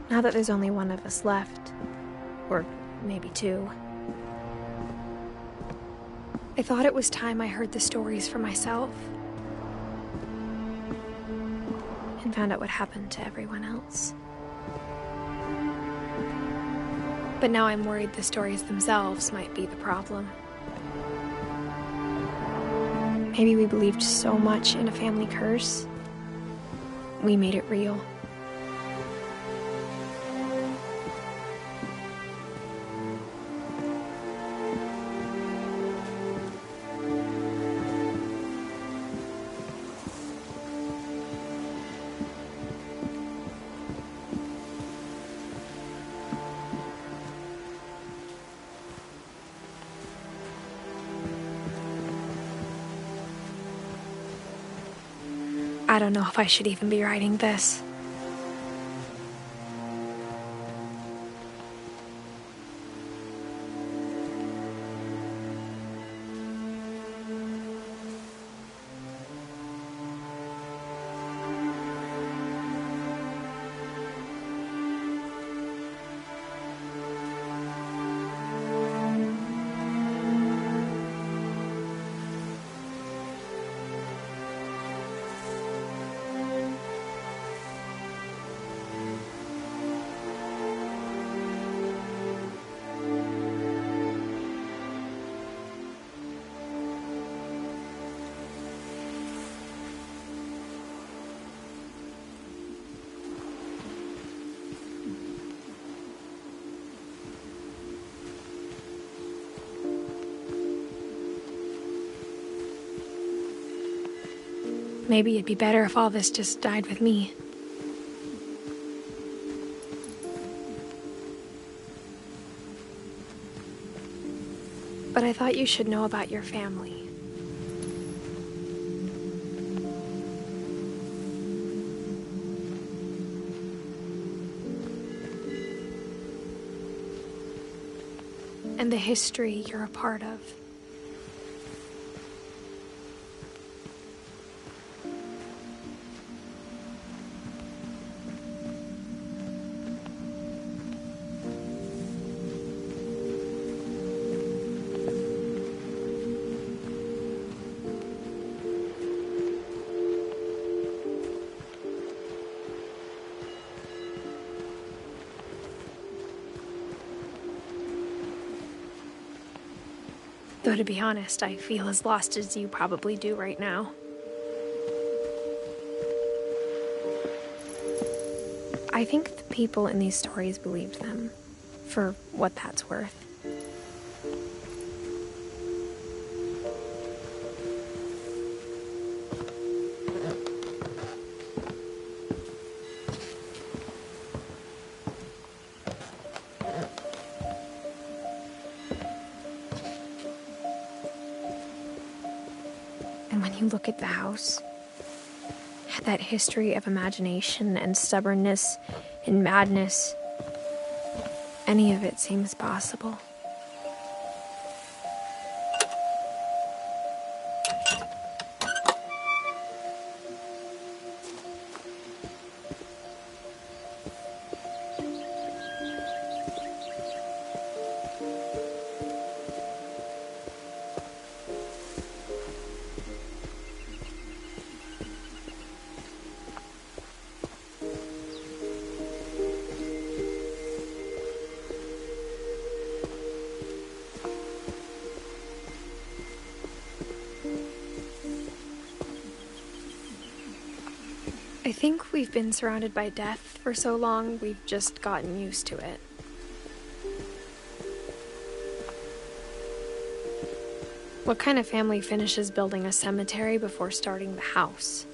Now that there's only one of us left, or maybe two, I thought it was time I heard the stories for myself and found out what happened to everyone else. But now I'm worried the stories themselves might be the problem. Maybe we believed so much in a family curse, we made it real. I don't know if I should even be writing this. Maybe it'd be better if all this just died with me. But I thought you should know about your family. And the history you're a part of. Though to be honest, I feel as lost as you probably do right now. I think the people in these stories believed them, for what that's worth. And when you look at the house, that history of imagination and stubbornness and madness, any of it seems possible. I think we've been surrounded by death for so long, we've just gotten used to it. What kind of family finishes building a cemetery before starting the house?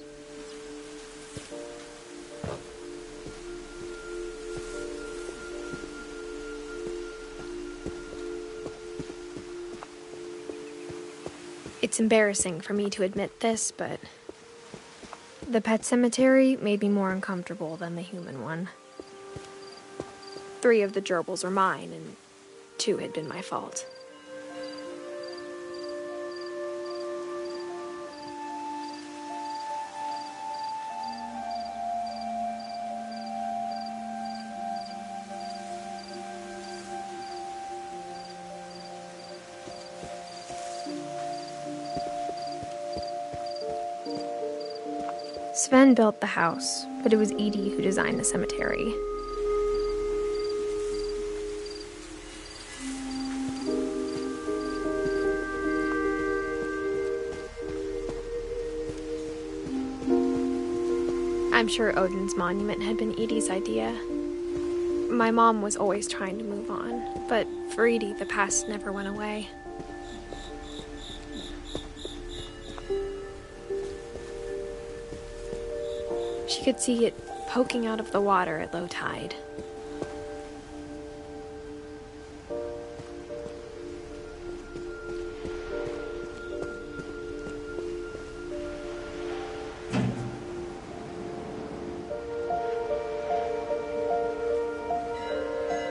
It's embarrassing for me to admit this, but the pet cemetery made me more uncomfortable than the human one. 3 of the gerbils were mine, and 2 had been my fault. Sven built the house, but it was Edie who designed the cemetery. I'm sure Odin's monument had been Edie's idea. My mom was always trying to move on, but for Edie, the past never went away. She could see it poking out of the water at low tide.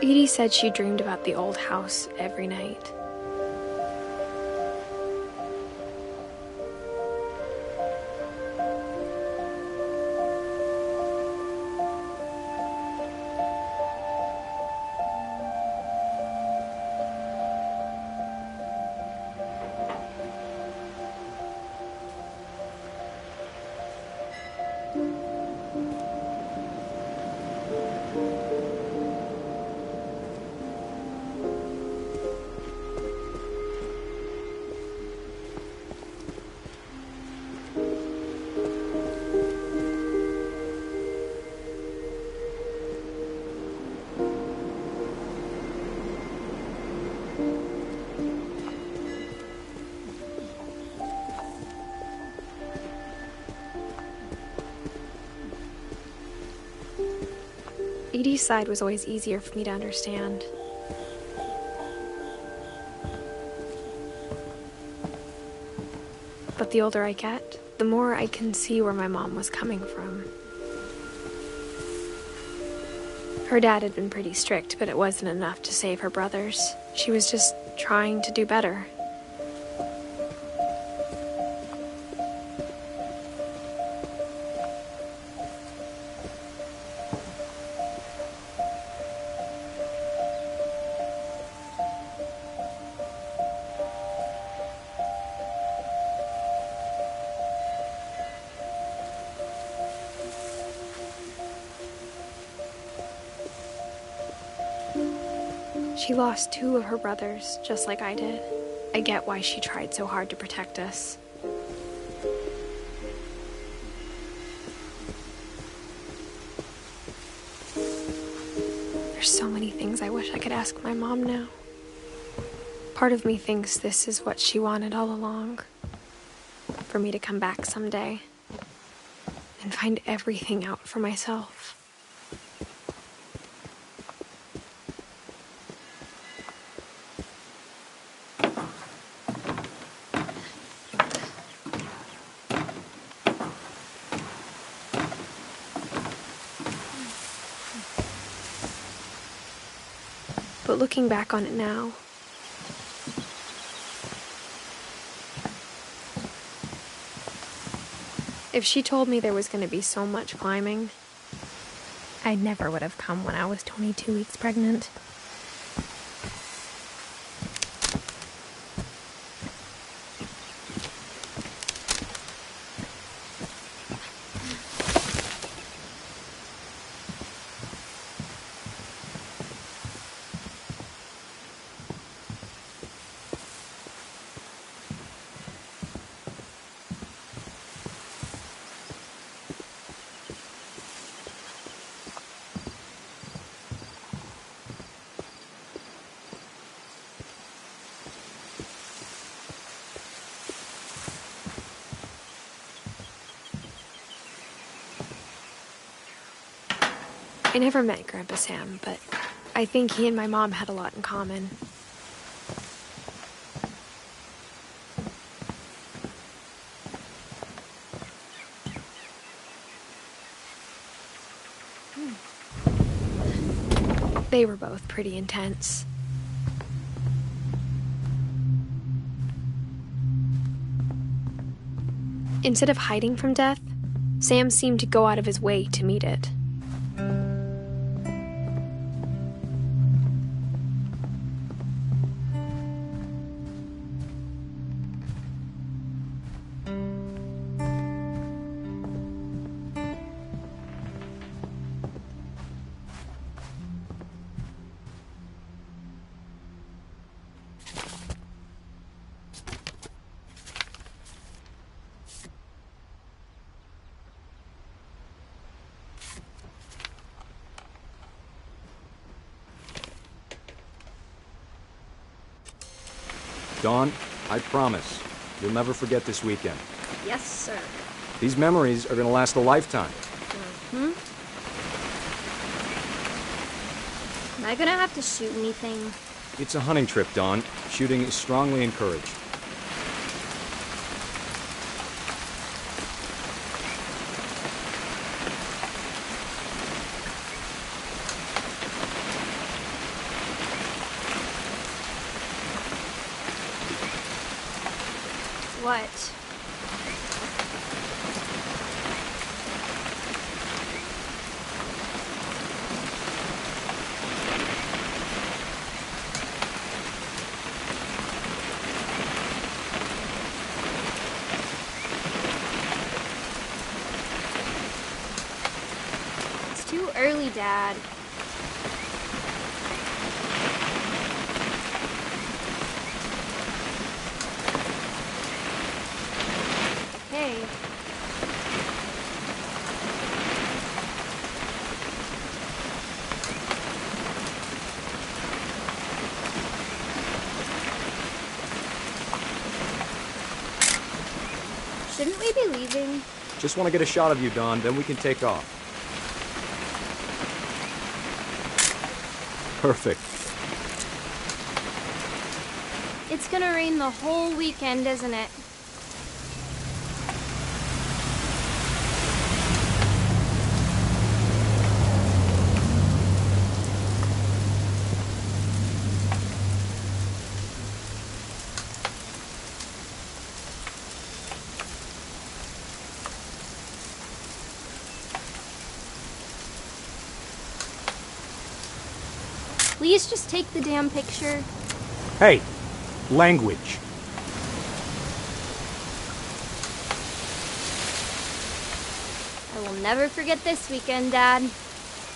Edie said she dreamed about the old house every night. Edie's side was always easier for me to understand. But the older I get, the more I can see where my mom was coming from. Her dad had been pretty strict, but it wasn't enough to save her brothers. She was just trying to do better. She lost 2 of her brothers, just like I did. I get why she tried so hard to protect us. There's so many things I wish I could ask my mom now. Part of me thinks this is what she wanted all along. For me to come back someday and find everything out for myself. But looking back on it now, if she told me there was going to be so much climbing, I never would have come when I was 22 weeks pregnant. I never met Grandpa Sam, but I think he and my mom had a lot in common. They were both pretty intense. Instead of hiding from death, Sam seemed to go out of his way to meet it. Dawn, I promise, you'll never forget this weekend. Yes, sir. These memories are gonna last a lifetime. Am I gonna have to shoot anything? It's a hunting trip, Dawn. Shooting is strongly encouraged. What? It's too early, Dad. Okay. Shouldn't we be leaving? Just want to get a shot of you, Dawn, then we can take off. Perfect. It's gonna rain the whole weekend, isn't it? Please just take the damn picture. Hey, language. I will never forget this weekend, Dad.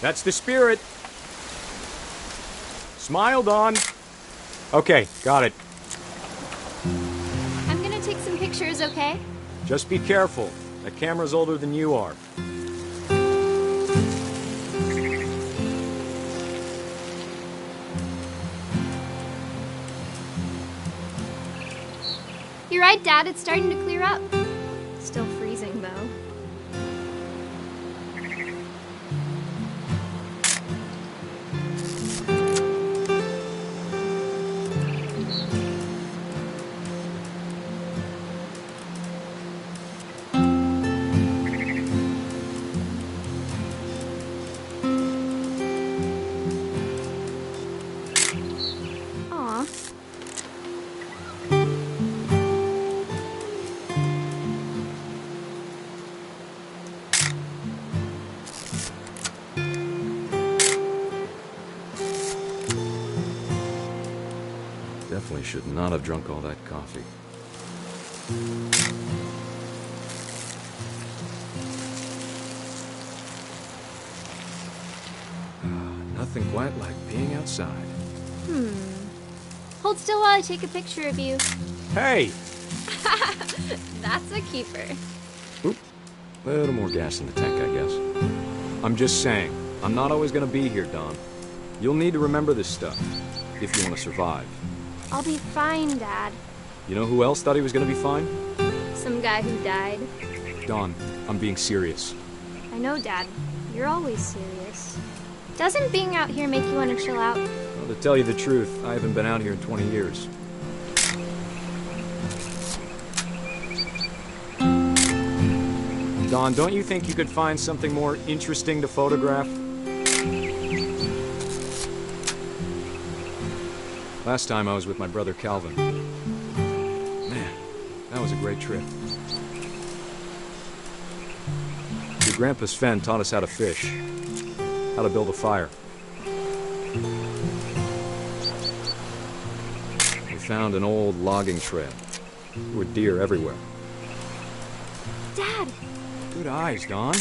That's the spirit. Smile, Dawn. Okay, got it. I'm gonna take some pictures, okay? Just be careful. That camera's older than you are. You're right, Dad. It's starting to clear up. Still freezing, though. Aw. Definitely should not have drunk all that coffee. Nothing quite like being outside. Hold still while I take a picture of you. Hey! That's a keeper. Oop. A little more gas in the tank, I guess. I'm just saying, I'm not always gonna be here, Dawn. You'll need to remember this stuff, if you want to survive. I'll be fine, Dad. You know who else thought he was gonna be fine? Some guy who died. Dawn, I'm being serious. I know, Dad. You're always serious. Doesn't being out here make you want to chill out? Well, to tell you the truth, I haven't been out here in 20 years. Dawn, don't you think you could find something more interesting to photograph? Last time I was with my brother Calvin. Man, that was a great trip. Your grandpa Sven taught us how to fish, how to build a fire. We found an old logging trail. There were deer everywhere. Dad! Good eyes, Don.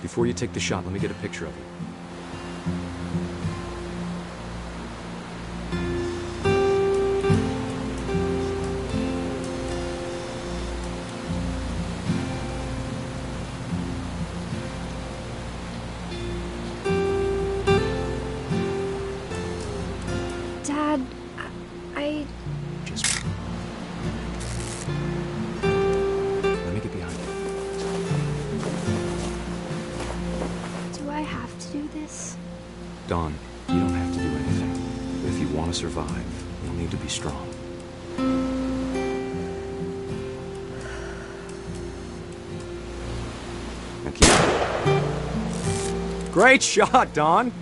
Before you take the shot, let me get a picture of you. Dad, I... Just... Let me get behind you. Do I have to do this? Don, you don't have to do anything. But if you want to survive, you'll need to be strong. Now keep it. Great shot, Don!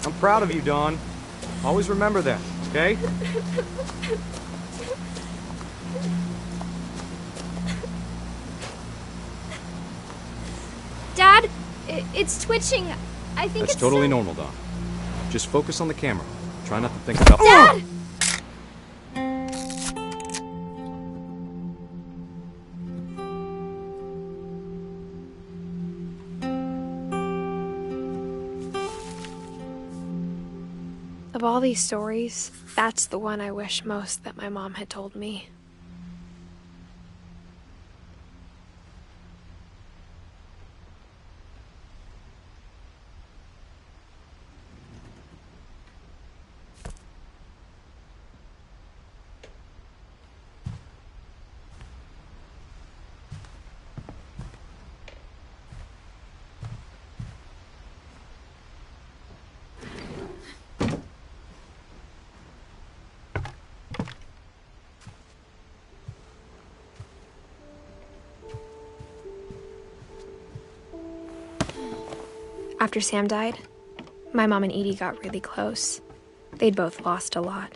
I'm proud of you, Dawn. Always remember that, okay? Dad, it's twitching. I think That's it's totally normal, Dawn. Just focus on the camera. Try not to think about... Dad! Of all these stories, that's the one I wish most that my mom had told me. After Sam died, my mom and Edie got really close. They'd both lost a lot.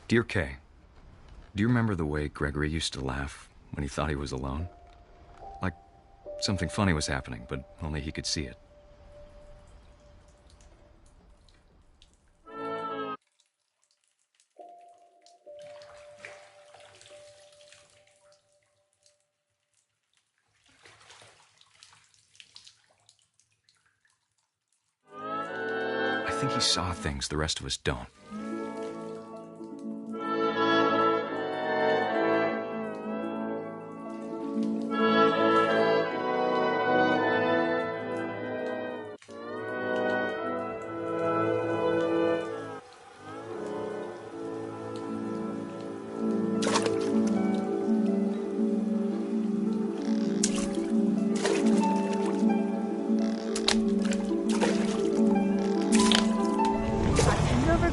Dear Kay, do you remember the way Gregory used to laugh when he thought he was alone? Like something funny was happening, but only he could see it. I think he saw things the rest of us don't.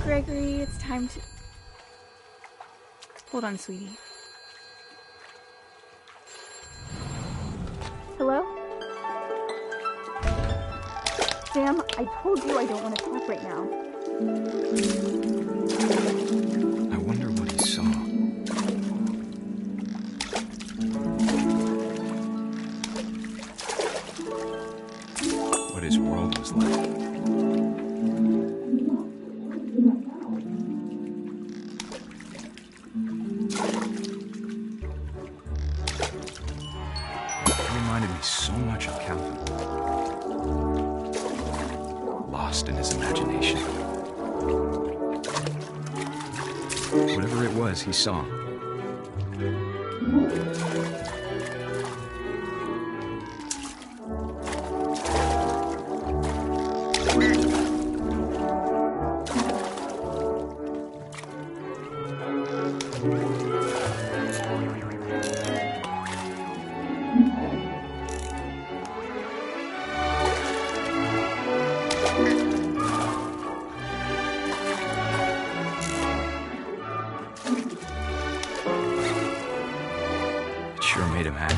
Gregory, it's time to... Hold on, sweetie. Hello? Sam, I told you I don't want to talk right now. I wonder what he saw. lost in his imagination. Whatever it was, he saw. It sure made him happy.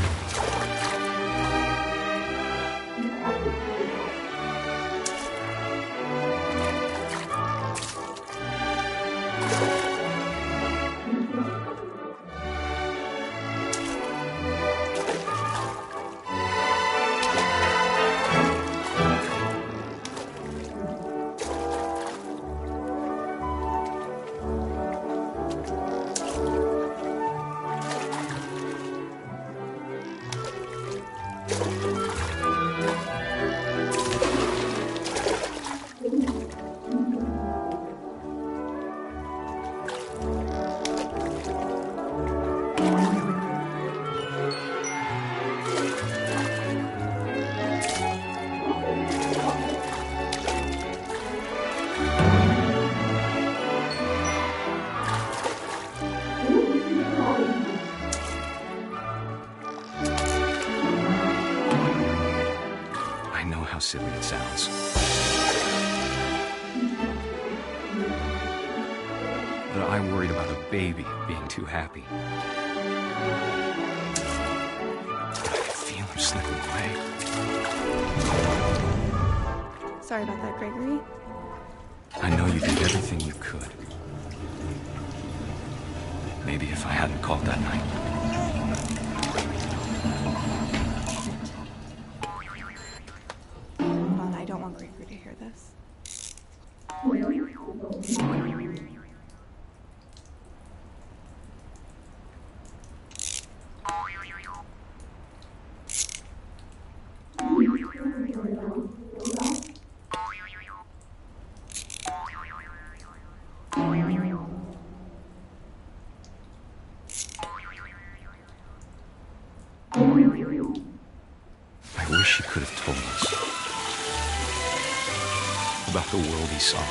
I know how silly it sounds. That I worried about a baby being too happy. But I could feel him slipping away. Sorry about that, Gregory. I know you did everything you could. Maybe if I hadn't called that night. Hold on, I don't want Gregory to hear this. I wish he could have told us about the world he saw.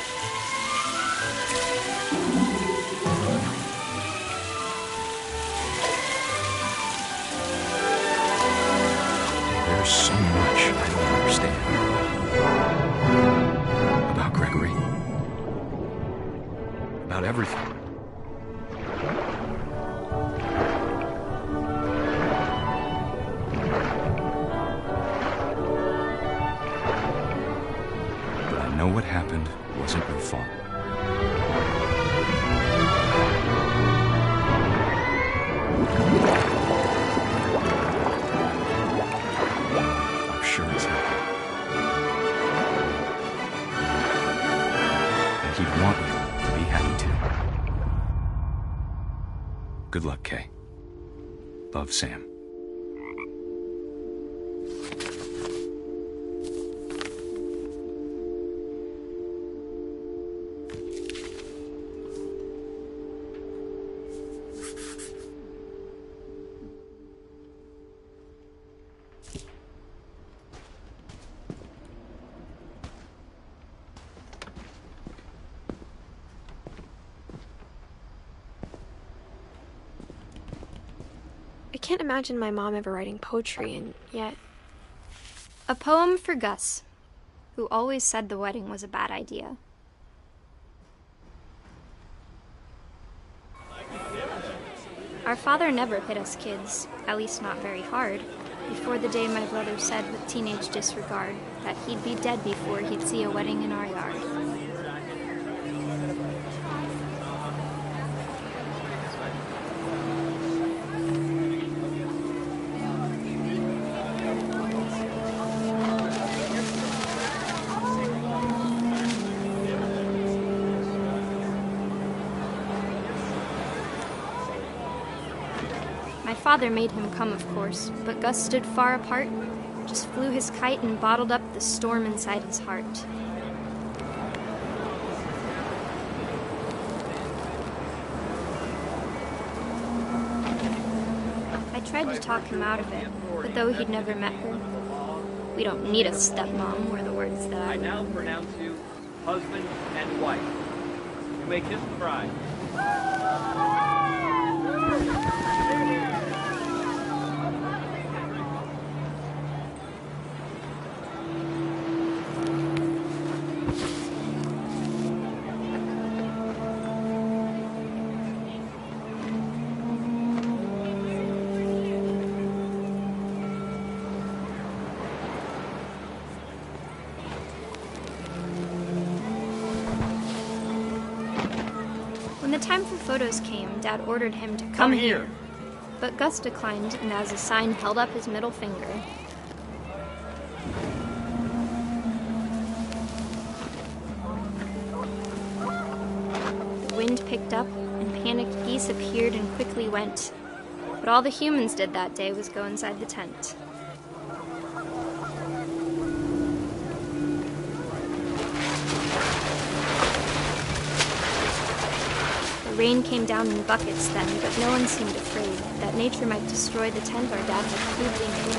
There's so much I don't understand about Gregory, about everything. But I know what happened wasn't your fault. I'm sure he's happy. And he'd want you to be happy too. Good luck, Kay. Love, Sam. I can't imagine my mom ever writing poetry, and yet... A poem for Gus, who always said the wedding was a bad idea. Our father never hit us kids, at least not very hard, before the day my brother said with teenage disregard that he'd be dead before he'd see a wedding in our yard. My father made him come, of course, but Gus stood far apart, just flew his kite and bottled up the storm inside his heart. I tried to talk him out of it, but though he'd never met her, "We don't need a stepmom," were the words that I now pronounce you husband and wife. You may kiss the bride. When the time for photos came, Dad ordered him to come here. But Gus declined, and as a sign held up his middle finger. The wind picked up, and panicked geese appeared and quickly went. But all the humans did that day was go inside the tent. The rain came down in buckets then, but no one seemed afraid that nature might destroy the tent our dad had crudely made.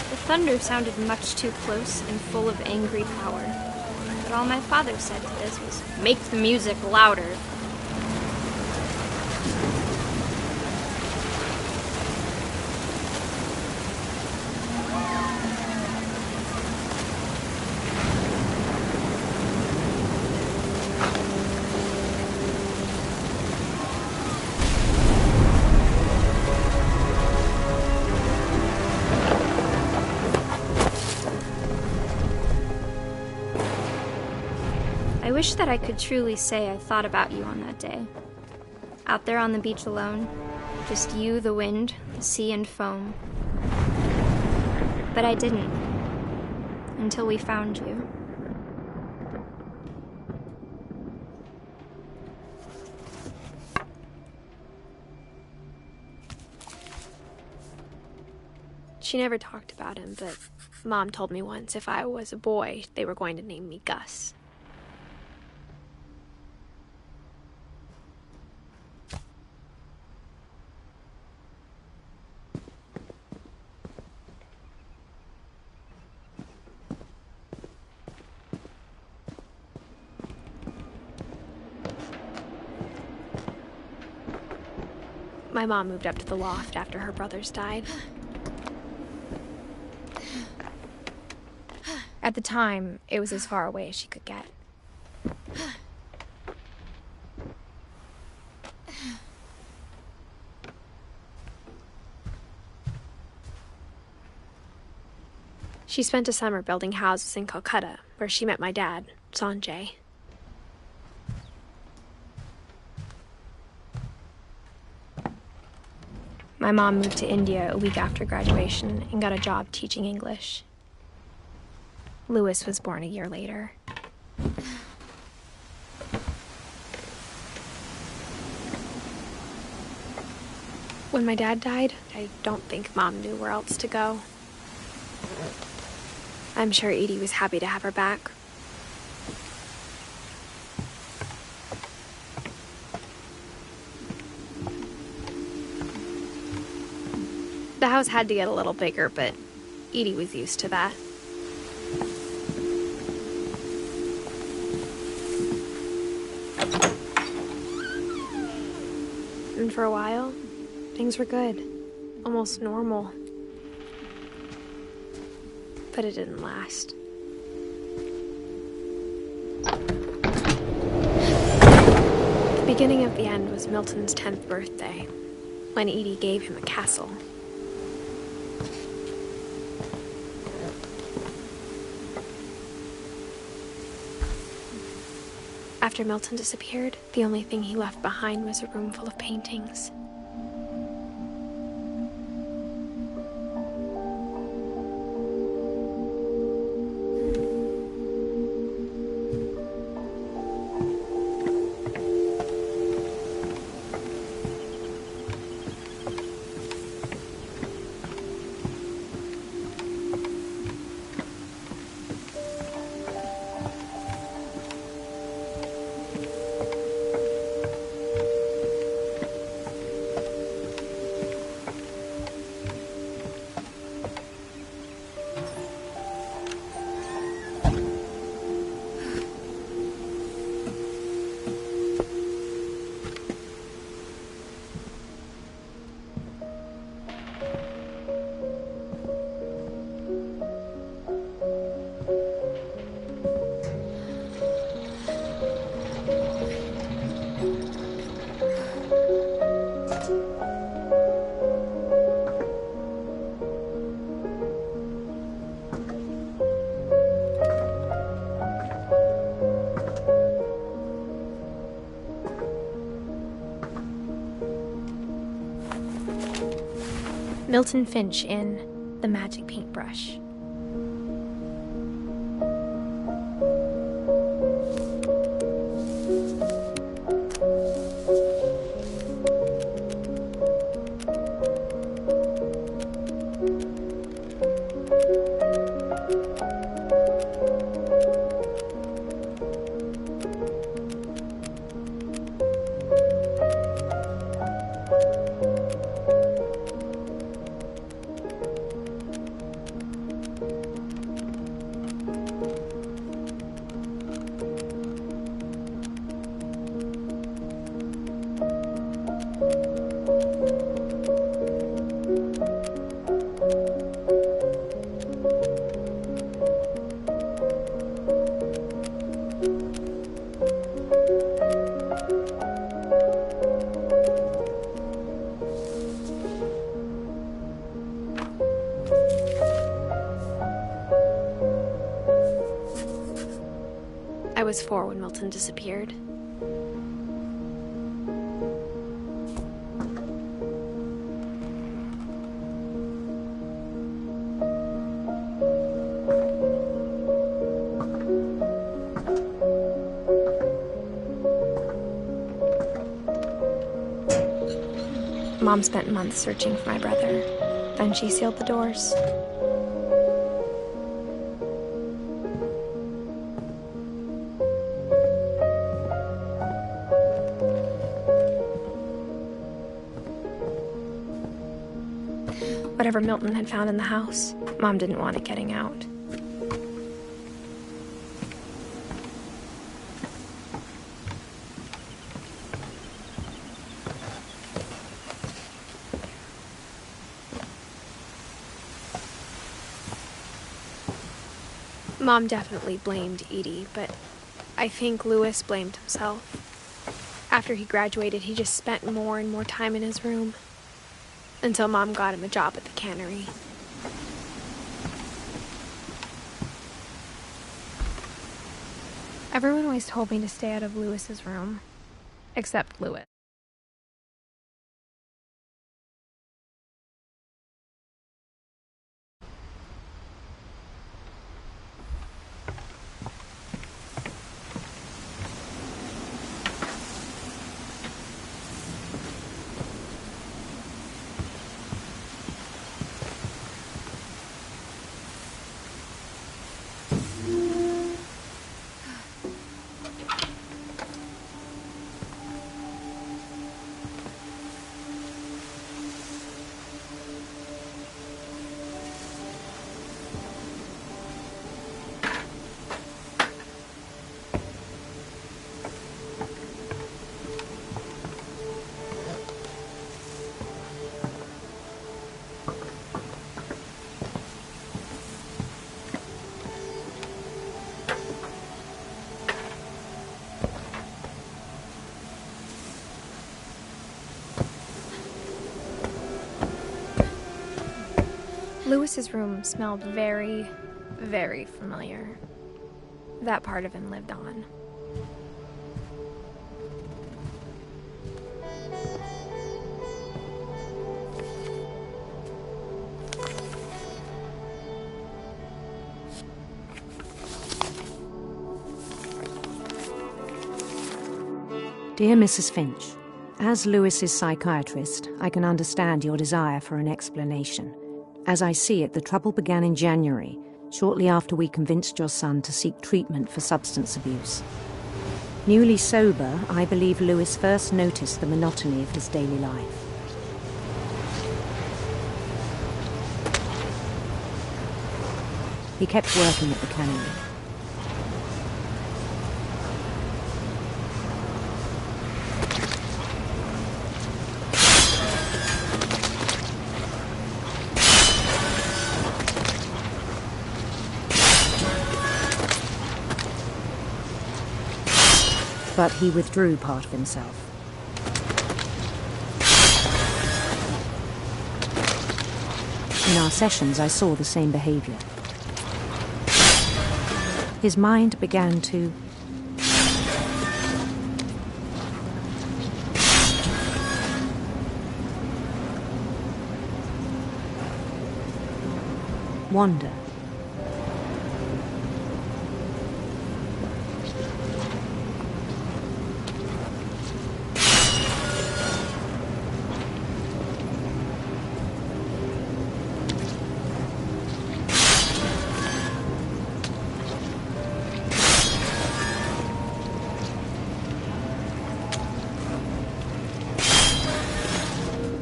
The thunder sounded much too close and full of angry power. But all my father said to this was, "Make the music louder." I wish that I could truly say I thought about you on that day. Out there on the beach alone, just you, the wind, the sea, and foam. But I didn't, until we found you. She never talked about him, but Mom told me once if I was a boy, they were going to name me Gus. My mom moved up to the loft after her brothers died. At the time, it was as far away as she could get. She spent a summer building houses in Calcutta, where she met my dad, Sanjay. My mom moved to India a week after graduation and got a job teaching English. Louis was born a year later. When my dad died, I don't think Mom knew where else to go. I'm sure Edie was happy to have her back. The house had to get a little bigger, but Edie was used to that. And for a while, things were good. Almost normal. But it didn't last. The beginning of the end was Milton's 10th birthday, when Edie gave him a castle. After Milton disappeared, the only thing he left behind was a room full of paintings. Milton Finch in The Magic Paintbrush. I was 4 when Milton disappeared. Mom spent months searching for my brother. Then she sealed the doors. Whatever Milton had found in the house, Mom didn't want it getting out. Mom definitely blamed Edie, but I think Louis blamed himself. After he graduated, he just spent more and more time in his room, until Mom got him a job at the cannery. Everyone always told me to stay out of Louis's room, except Louis. Louis's room smelled very, very familiar. That part of him lived on. Dear Mrs. Finch, as Louis's psychiatrist, I can understand your desire for an explanation. As I see it, the trouble began in January, shortly after we convinced your son to seek treatment for substance abuse. Newly sober, I believe Louis first noticed the monotony of his daily life. He kept working at the cannery. But he withdrew part of himself. In our sessions, I saw the same behavior. His mind began to wander.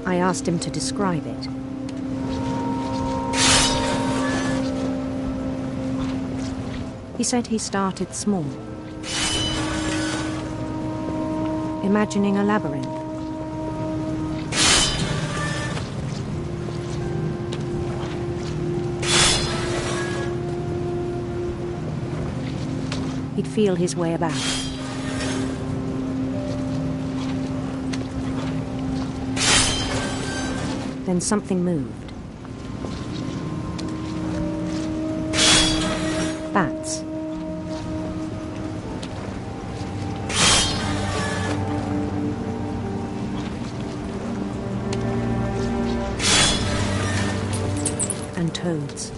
I asked him to describe it. He said he started small, imagining a labyrinth. He'd feel his way about. Then something moved. Bats. And toads.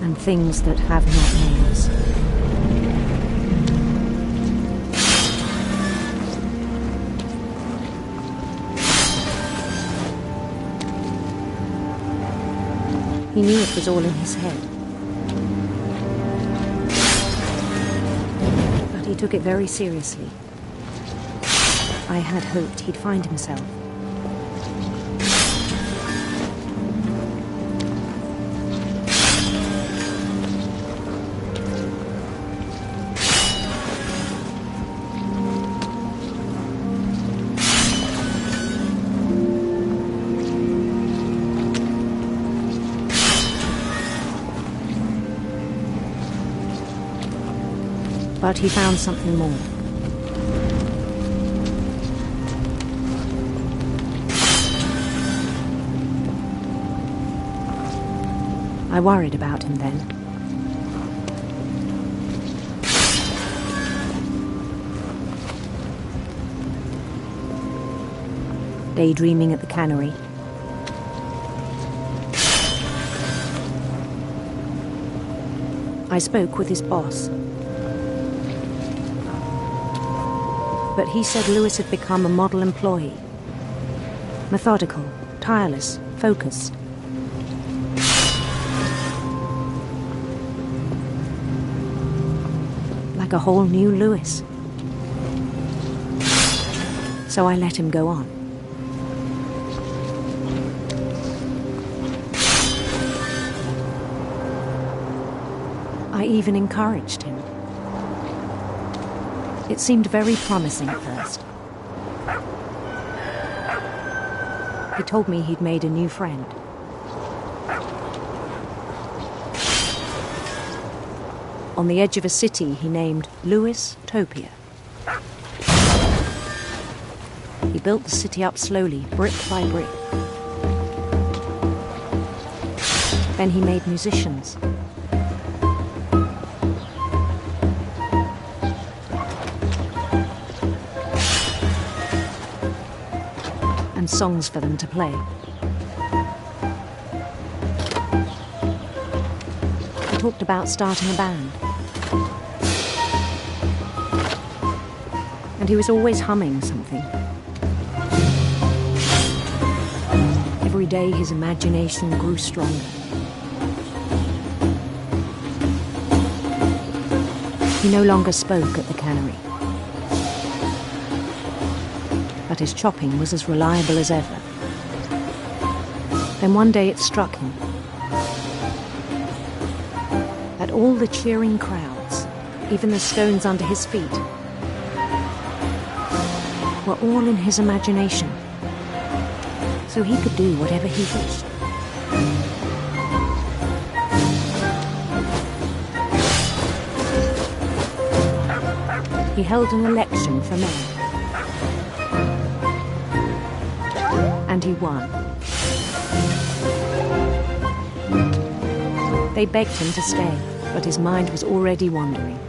And things that have not names. He knew it was all in his head. But he took it very seriously. I had hoped he'd find himself. But he found something more. I worried about him then. Daydreaming at the cannery. I spoke with his boss. But he said Lewis had become a model employee. Methodical, tireless, focused. Like a whole new Lewis. So I let him go on. I even encouraged him. It seemed very promising at first. He told me he'd made a new friend. On the edge of a city he named Lewis Topia. He built the city up slowly, brick by brick. Then he made musicians. And songs for them to play. He talked about starting a band. And he was always humming something. Every day his imagination grew stronger. He no longer spoke at the cannery. But his chopping was as reliable as ever. Then one day it struck him that all the cheering crowds, even the stones under his feet, were all in his imagination, so he could do whatever he wished. He held an election for mayor. And he won. They begged him to stay. but his mind was already wandering.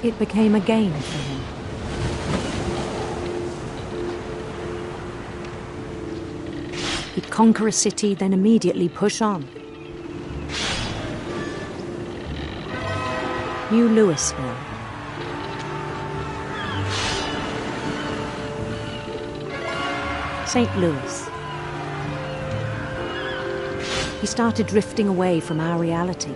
It became a game for him. He'd conquer a city, then immediately push on. New Louisville. St. Louis. He started drifting away from our reality.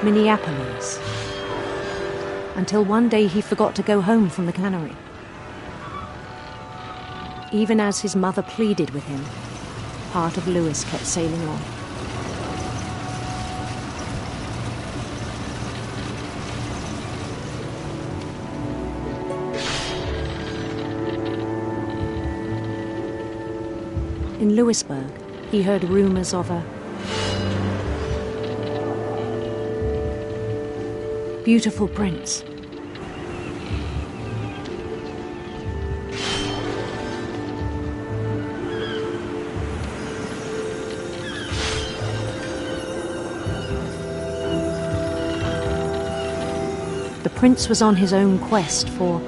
Minneapolis. Until one day he forgot to go home from the cannery. Even as his mother pleaded with him, part of Louis kept sailing on. In Louisburg, he heard rumors of a beautiful prince. The prince was on his own quest for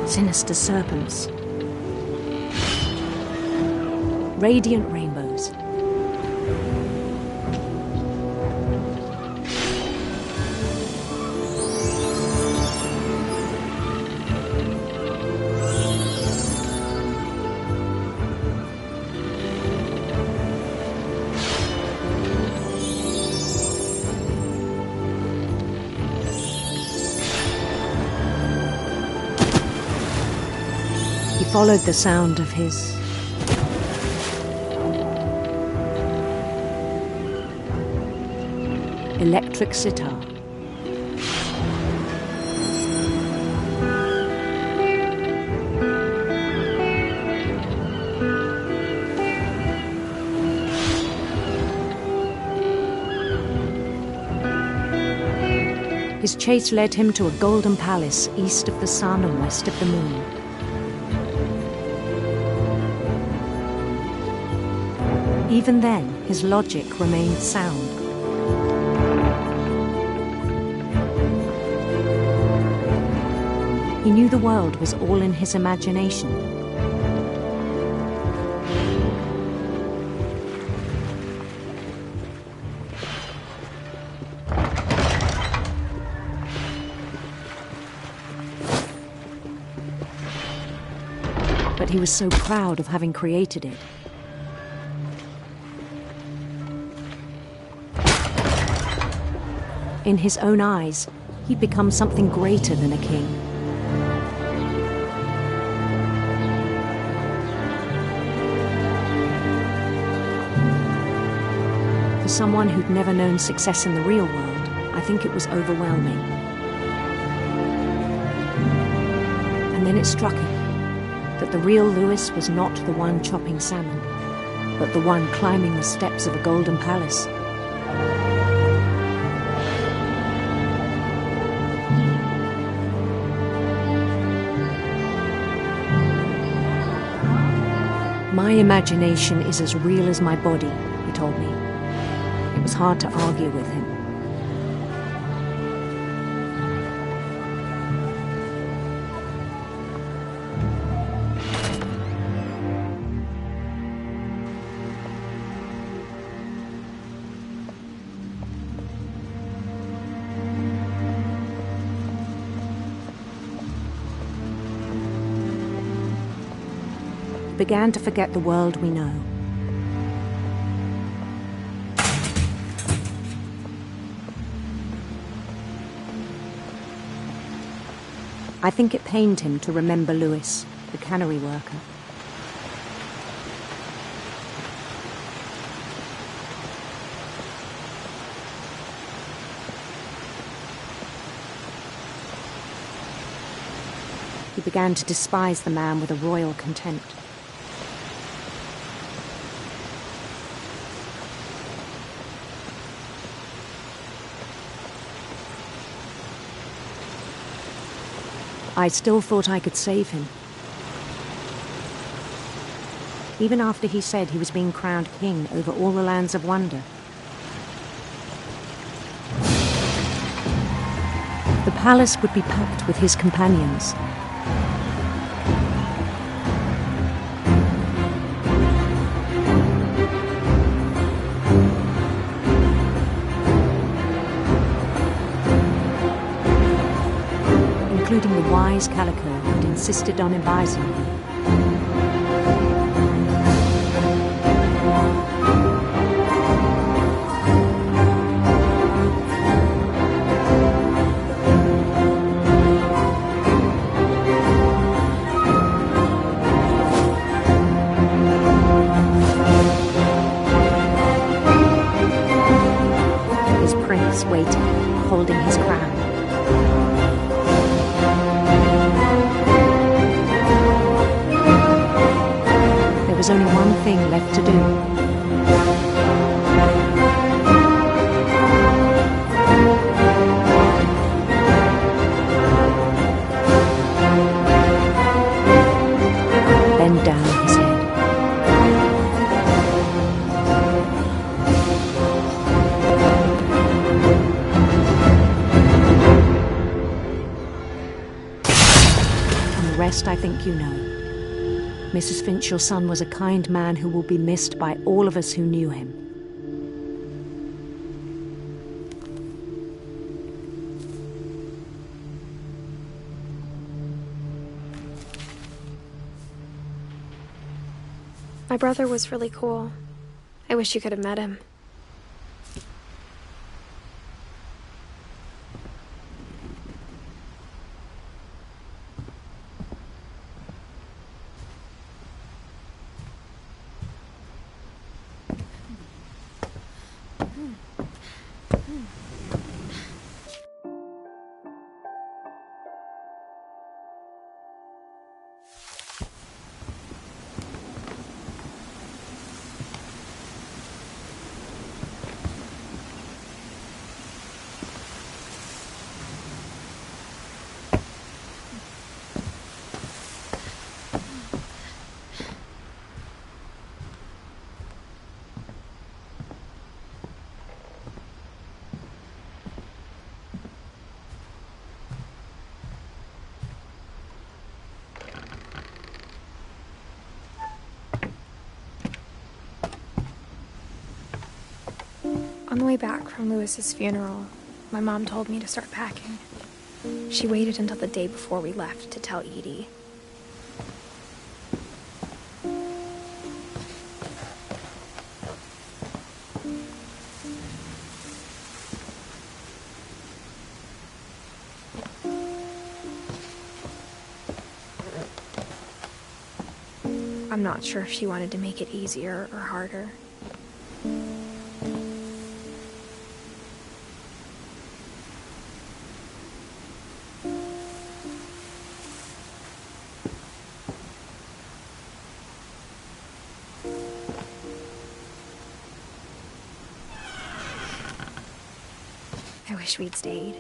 sinister serpents, radiant rainbows, followed the sound of his electric sitar. His chase led him to a golden palace east of the sun and west of the moon. Even then, his logic remained sound. He knew the world was all in his imagination. But he was so proud of having created it. In his own eyes, he'd become something greater than a king. For someone who'd never known success in the real world, I think it was overwhelming. And then it struck him that the real Louis was not the one chopping salmon, but the one climbing the steps of a golden palace. My imagination is as real as my body, he told me. It was hard to argue with him. Began to forget the world we know. I think it pained him to remember Louis, the cannery worker. He began to despise the man with a royal contempt. I still thought I could save him. Even after he said he was being crowned king over all the lands of wonder. The palace would be packed with his companions. Including the wise Calico who'd insisted on advising him. His prince waiting, holding his crown. There was only one thing left to do. Bend down his head. And the rest I think you know. Mrs. Finch, your son was a kind man who will be missed by all of us who knew him. My brother was really cool. I wish you could have met him. On the way back from Lewis's funeral, my mom told me to start packing. She waited until the day before we left to tell Edie. I'm not sure if she wanted to make it easier or harder. I wish we'd stayed.